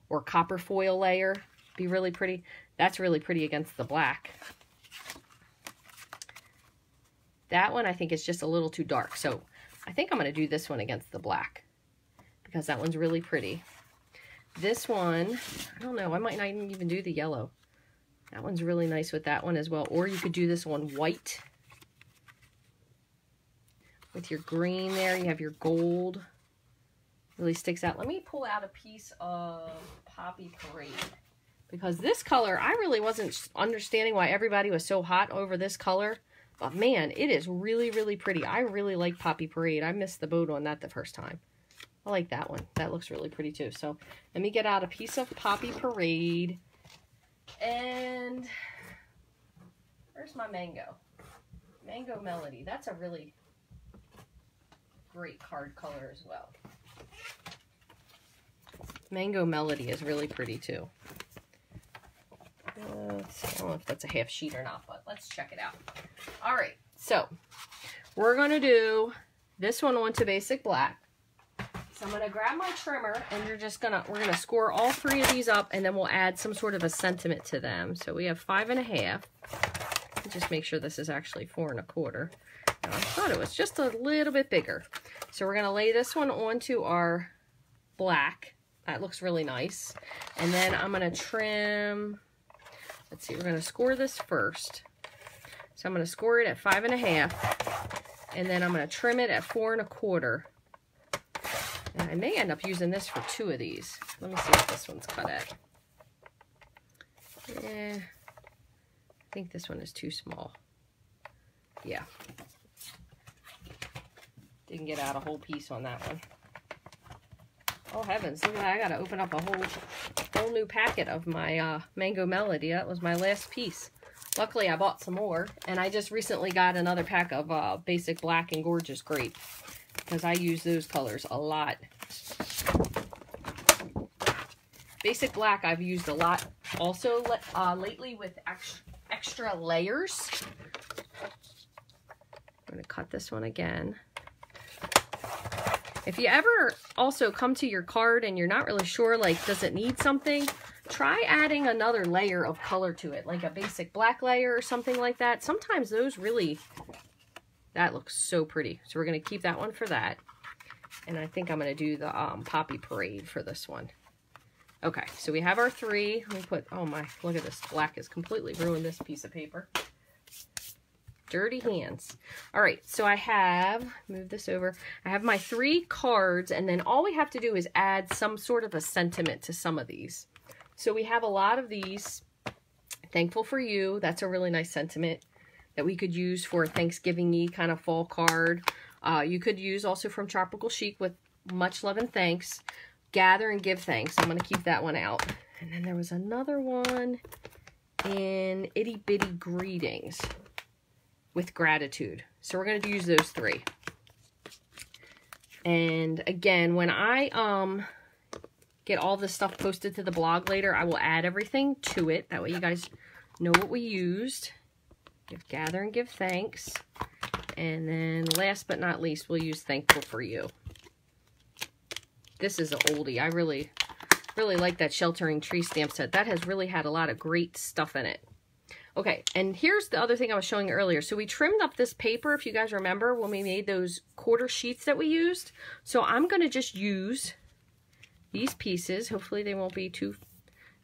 or copper foil layer. Be really pretty. That's really pretty against the black. That one I think is just a little too dark, so I think I'm going to do this one against the black because that one's really pretty. This one, I don't know, I might not even do the yellow. That one's really nice with that one as well. Or you could do this one white with your green there. You have your gold. Really sticks out. Let me pull out a piece of Poppy Parade, because this color, I really wasn't understanding why everybody was so hot over this color. But man, it is really, really pretty. I really like Poppy Parade. I missed the boat on that the first time. I like that one. That looks really pretty too. So let me get out a piece of Poppy Parade. And where's my Mango? Mango Melody. That's a really great card color as well. Mango Melody is really pretty too. Let's see, I don't know if that's a half sheet or not, but let's check it out. All right, so we're going to do this one onto basic black. So I'm going to grab my trimmer, and we're going to score all 3 of these up, and then we'll add some sort of a sentiment to them. So we have 5 1/2. Just make sure this is actually 4 1/4. Now, I thought it was just a little bit bigger. So we're going to lay this one onto our black. That looks really nice. And then I'm going to trim. Let's see, we're going to score this first. So I'm going to score it at 5 1/2, and then I'm going to trim it at 4 1/4. And I may end up using this for 2 of these. Let me see what this one's cut at. Yeah, I think this one is too small. Yeah. Didn't get out a whole piece on that one. Oh heavens, look at that. I gotta open up a whole new packet of my Mango Melody. That was my last piece. Luckily I bought some more, and I just recently got another pack of Basic Black and Gorgeous Grape, because I use those colors a lot. Basic Black I've used a lot also lately with extra layers. I'm going to cut this one again. If you ever also come to your card and you're not really sure, like, does it need something? Try adding another layer of color to it, like a basic black layer or something like that. Sometimes those really, that looks so pretty. So we're going to keep that one for that. And I think I'm going to do the Poppy Parade for this one. Okay, so we have our 3. Let me put, oh my, look at this. Black has completely ruined this piece of paper. Dirty hands. All right, so I have, move this over. I have my 3 cards, and then all we have to do is add some sort of a sentiment to some of these. So we have a lot of these. Thankful for You. That's a really nice sentiment that we could use for a Thanksgiving-y kind of fall card. You could use also from Tropical Chic with Much Love and Thanks. Gather and Give Thanks. I'm going to keep that one out. And then there was another one in Itty Bitty Greetings with Gratitude. So we're going to use those 3. And again, when I get all this stuff posted to the blog later, I will add everything to it. That way you guys know what we used. Gather and Give Thanks. And then last but not least, we'll use Thankful for You. This is an oldie. I really like that Sheltering Tree stamp set. That has really had a lot of great stuff in it. Okay, and here's the other thing I was showing you earlier. So we trimmed up this paper, if you guys remember, when we made those quarter sheets that we used. So I'm going to just use these pieces. Hopefully they won't be too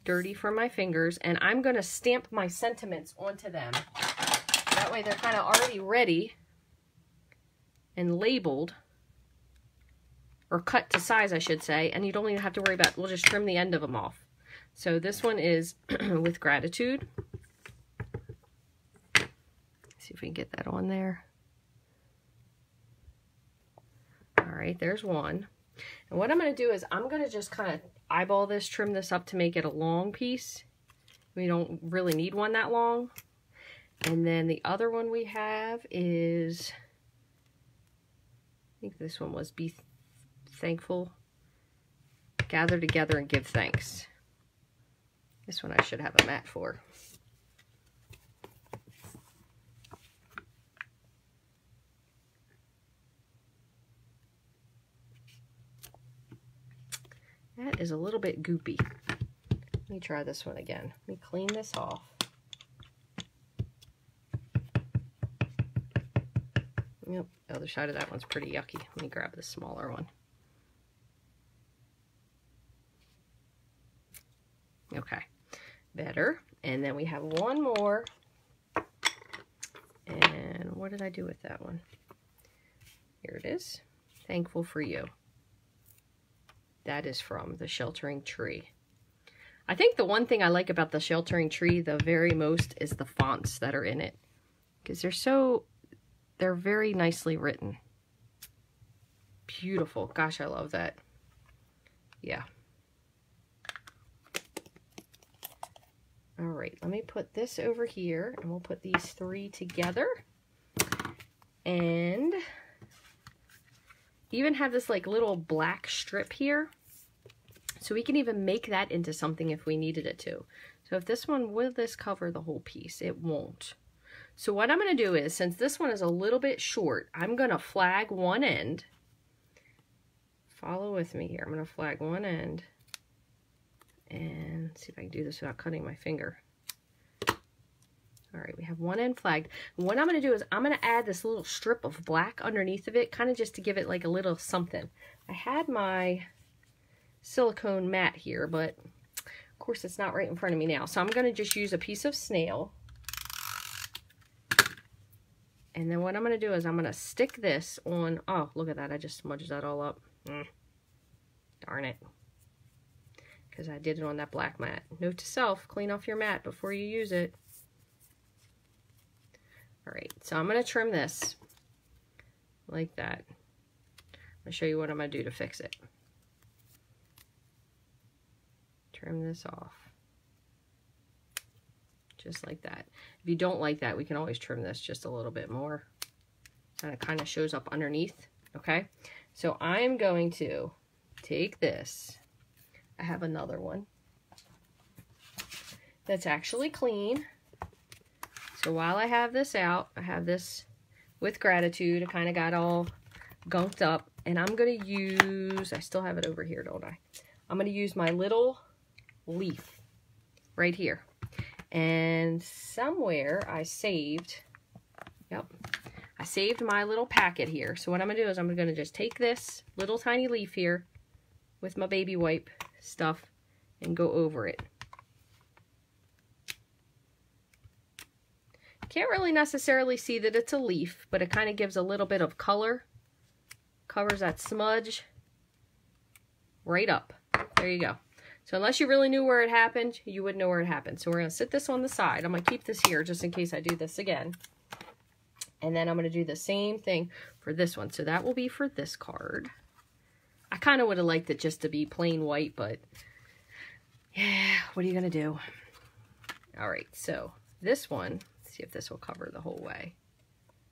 dirty for my fingers. And I'm going to stamp my sentiments onto them. That way they're kind of already ready and labeled. Or cut to size, I should say. And you don't even have to worry about, we'll just trim the end of them off. So this one is with gratitude. See if we can get that on there. All right, there's one. And what I'm going to do is I'm going to just kind of eyeball this, trim this up to make it a long piece. We don't really need one that long. And then the other one we have is, I think this one was Be Thankful, Gather Together and Give Thanks. This one I should have a mat for. That is a little bit goopy. Let me try this one again. Let me clean this off. Yep, the other side of that one's pretty yucky. Let me grab the smaller one. Okay, better. And then we have one more. And what did I do with that one? Here it is. Thankful for You. That is from the Sheltering Tree. I think the one thing I like about the Sheltering Tree the very most is the fonts that are in it. Because they're very nicely written. Beautiful. Gosh, I love that. Yeah. All right, let me put this over here and we'll put these three together. And even have this like little black strip here. So we can even make that into something if we needed it to. So if this one, will this cover the whole piece? It won't. So what I'm going to do is, since this one is a little bit short, I'm going to flag one end. Follow with me here. I'm going to flag one end. And see if I can do this without cutting my finger. All right, we have one end flagged. And what I'm going to do is I'm going to add this little strip of black underneath of it, kind of just to give it like a little something. I had my silicone mat here, but of course it's not right in front of me now. So I'm going to just use a piece of snail. And then what I'm going to do is I'm going to stick this on, oh, look at that. I just smudged that all up. Darn it. Because I did it on that black mat. Note to self, clean off your mat before you use it. All right, so I'm going to trim this like that. I'll show you what I'm going to do to fix it. Trim this off. Just like that. If you don't like that, we can always trim this just a little bit more. And it kind of shows up underneath, okay? So I'm going to take this. I have another one that's actually clean. So while I have this out, I have this with gratitude. I kind of got all gunked up. And I'm going to use, I still have it over here, don't I? I'm going to use my little leaf right here. And somewhere I saved, I saved my little packet here. So what I'm going to do is I'm going to just take this little tiny leaf here with my baby wipe stuff and go over it. Can't really necessarily see that it's a leaf, but it kind of gives a little bit of color. Covers that smudge right up. There you go. So unless you really knew where it happened, you wouldn't know where it happened. So we're going to sit this on the side. I'm going to keep this here just in case I do this again. And then I'm going to do the same thing for this one. So that will be for this card. I kind of would have liked it just to be plain white, but yeah, what are you going to do? All right, so this one, let's see if this will cover the whole way.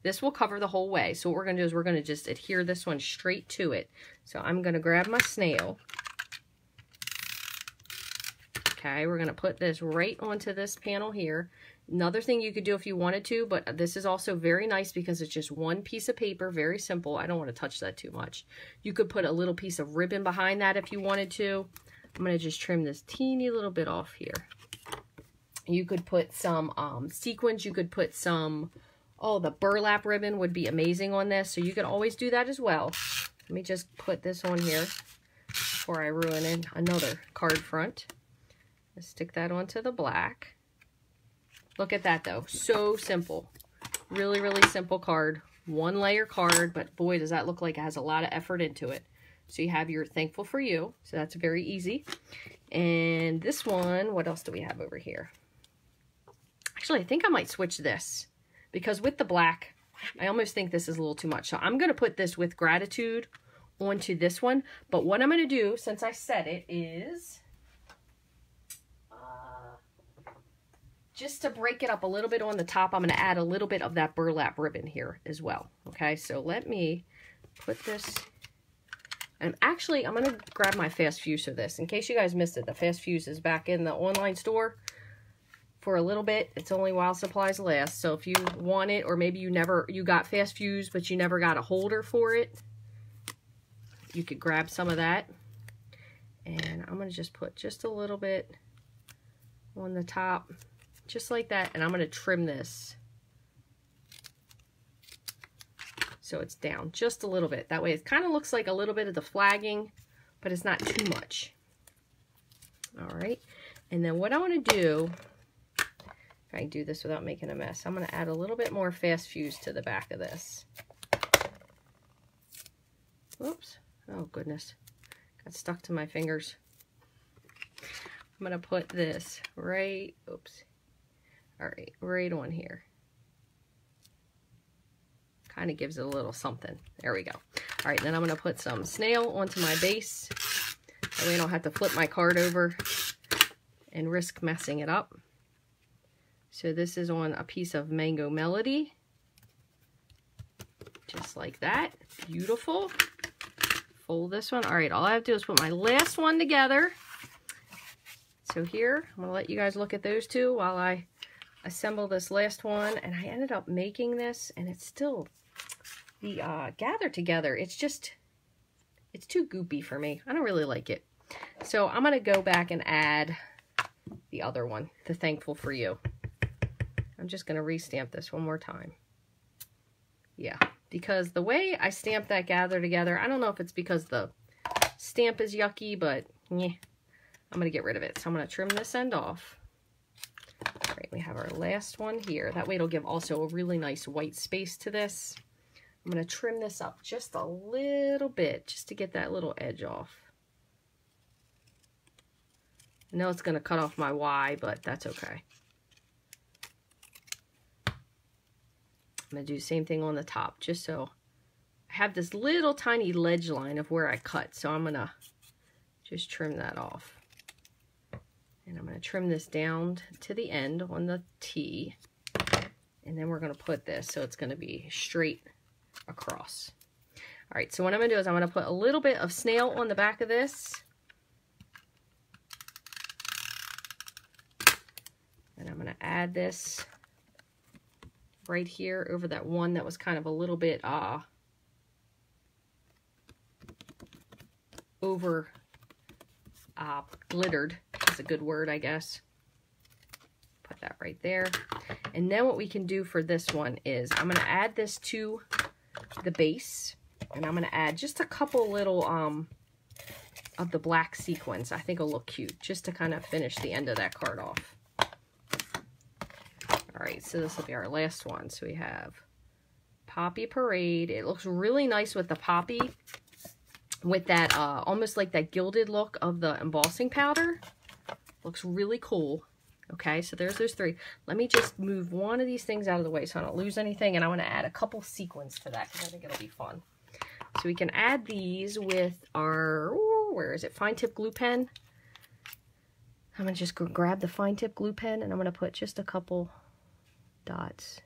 This will cover the whole way. So what we're going to do is we're going to just adhere this one straight to it. So I'm going to grab my snail. Okay, we're going to put this right onto this panel here. Another thing you could do if you wanted to, but this is also very nice because it's just one piece of paper, very simple. I don't want to touch that too much. You could put a little piece of ribbon behind that if you wanted to. I'm going to just trim this teeny little bit off here. You could put some sequins. You could put some, oh, the burlap ribbon would be amazing on this. So you could always do that as well. Let me just put this on here before I ruin it. Another card front. Let's stick that onto the black. Look at that though. So simple. Really, really simple card. One layer card, but boy, does that look like it has a lot of effort into it. So you have your thankful for you. So that's very easy. And this one, what else do we have over here? Actually, I think I might switch this because with the black, I almost think this is a little too much. So I'm going to put this with gratitude onto this one. But what I'm going to do, since I said it, is just to break it up a little bit on the top, I'm going to add a little bit of that burlap ribbon here as well. Okay, so let me put this, and actually I'm going to grab my fast fuse for this. In case you guys missed it, the fast fuse is back in the online store for a little bit. It's only while supplies last. So if you want it, or maybe you got fast fuse, but you never got a holder for it, you could grab some of that. And I'm going to just put just a little bit on the top. Just like that, and I'm going to trim this so it's down just a little bit. That way it kind of looks like a little bit of the flagging, but it's not too much. All right, and then what I want to do, if I can do this without making a mess, I'm going to add a little bit more fast fuse to the back of this. Oops, oh goodness, got stuck to my fingers. I'm going to put this right, oops. All right, right on here. Kind of gives it a little something. There we go. All right, then I'm going to put some snail onto my base. That way I don't have to flip my card over and risk messing it up. So this is on a piece of Mango Melody. Just like that. Beautiful. Fold this one. All right, all I have to do is put my last one together. So here, I'm going to let you guys look at those two while I assemble this last one. And I ended up making this, and it's still the gather together. It's too goopy for me. I don't really like it. So I'm going to go back and add the other one, the thankful for you. I'm just going to restamp this one more time. Yeah, because the way I stamped that gather together, I don't know if it's because the stamp is yucky, but yeah, I'm going to get rid of it. So I'm going to trim this end off. All right, we have our last one here. That way it'll give also a really nice white space to this. I'm going to trim this up just a little bit, just to get that little edge off. I know it's going to cut off my Y, but that's okay. I'm going to do the same thing on the top, just so I have this little tiny ledge line of where I cut. So I'm going to just trim that off. And I'm going to trim this down to the end on the T. And then we're going to put this so it's going to be straight across. All right, so what I'm going to do is I'm going to put a little bit of snail on the back of this. And I'm going to add this right here over that one that was kind of a little bit over glittered is a good word, I guess. Put that right there. And then what we can do for this one is I'm going to add this to the base, and I'm going to add just a couple little of the black sequins. I think it'll look cute, just to kind of finish the end of that card off. All right, so this will be our last one. So we have Poppy Parade. It looks really nice with the poppy, with that almost like that gilded look of the embossing powder. Looks really cool. Okay, so there's those three. Let me just move one of these things out of the way so I don't lose anything, and I want to add a couple sequins to that because I think it'll be fun. So we can add these with our, where is it, fine tip glue pen. I'm going to just grab the fine tip glue pen, and I'm going to put just a couple dots.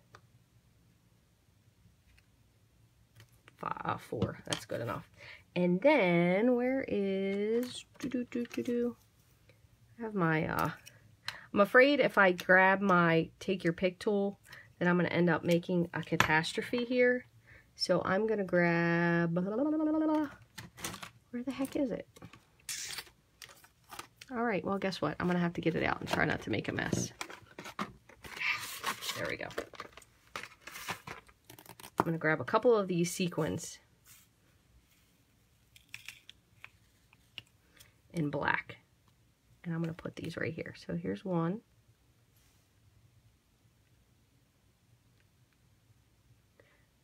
4, that's good enough. And then where is I have my I'm afraid if I grab my take your pick tool, then I'm going to end up making a catastrophe here. So I'm going to grab, where the heck is it? All right, well, guess what? I'm going to have to get it out and try not to make a mess. There we go. I'm going to grab a couple of these sequins in black. And I'm going to put these right here. So here's one.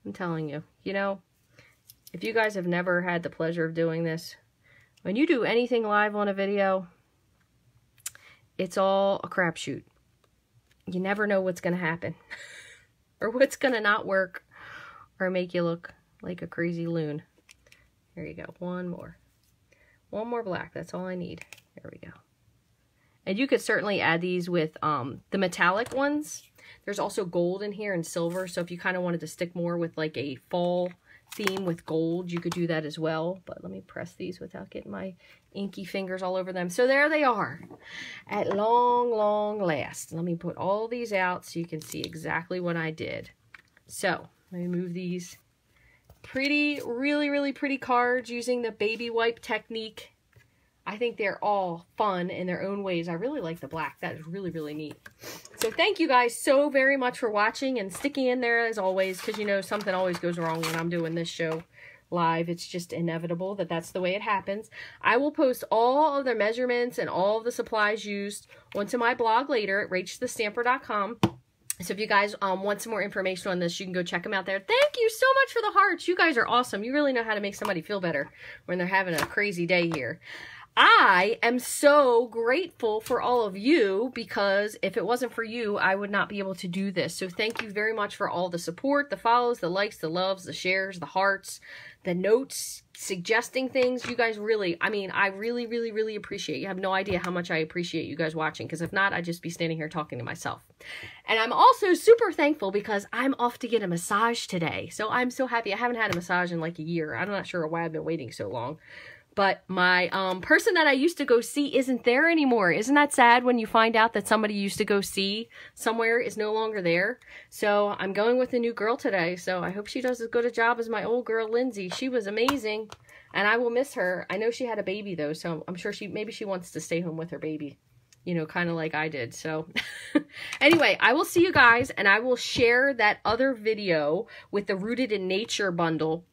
I'm telling you, you know, if you guys have never had the pleasure of doing this, when you do anything live on a video, it's all a crapshoot. You never know what's going to happen or what's going to not work or make you look like a crazy loon. Here you go. One more. One more black. That's all I need. There we go. And you could certainly add these with the metallic ones. There's also gold in here and silver. So if you kind of wanted to stick more with like a fall theme with gold, you could do that as well. But let me press these without getting my inky fingers all over them. So there they are at long, long last. Let me put all these out so you can see exactly what I did. So let me move these pretty, really, really pretty cards using the baby wipe technique. I think they're all fun in their own ways. I really like the black. That is really, really neat. So thank you guys so very much for watching and sticking in there as always, because you know something always goes wrong when I'm doing this show live. It's just inevitable that that's the way it happens. I will post all of the measurements and all of the supplies used onto my blog later at rachthestamper.com. So if you guys want some more information on this, you can go check them out there. Thank you so much for the hearts. You guys are awesome. You really know how to make somebody feel better when they're having a crazy day here. I am so grateful for all of you, because if it wasn't for you, I would not be able to do this. So thank you very much for all the support, the follows, the likes, the loves, the shares, the hearts, the notes, suggesting things. You guys really, I mean, I really, really, really appreciate. You have no idea how much I appreciate you guys watching, because if not, I'd just be standing here talking to myself. And I'm also super thankful because I'm off to get a massage today. So I'm so happy. I haven't had a massage in like a year. I'm not sure why I've been waiting so long. But my person that I used to go see isn't there anymore. Isn't that sad when you find out that somebody you used to go see somewhere is no longer there? So I'm going with a new girl today. So I hope she does as good a job as my old girl, Lindsay. She was amazing. And I will miss her. I know she had a baby though. So I'm sure maybe she wants to stay home with her baby. You know, kind of like I did. So anyway, I will see you guys. And I will share that other video with the Rooted in Nature bundle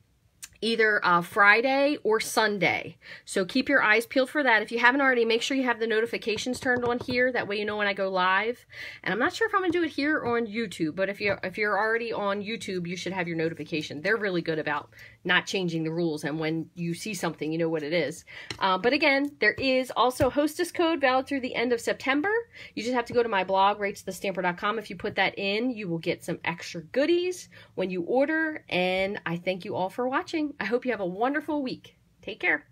either Friday or Sunday. So keep your eyes peeled for that. If you haven't already, make sure you have the notifications turned on here. That way you know when I go live. And I'm not sure if I'm going to do it here or on YouTube, but if you're already on YouTube, you should have your notification. They're really good about not changing the rules, and when you see something, you know what it is. But again, there is also hostess code valid through the end of September. You just have to go to my blog, rachthestamper.com. If you put that in, you will get some extra goodies when you order. And I thank you all for watching. I hope you have a wonderful week. Take care.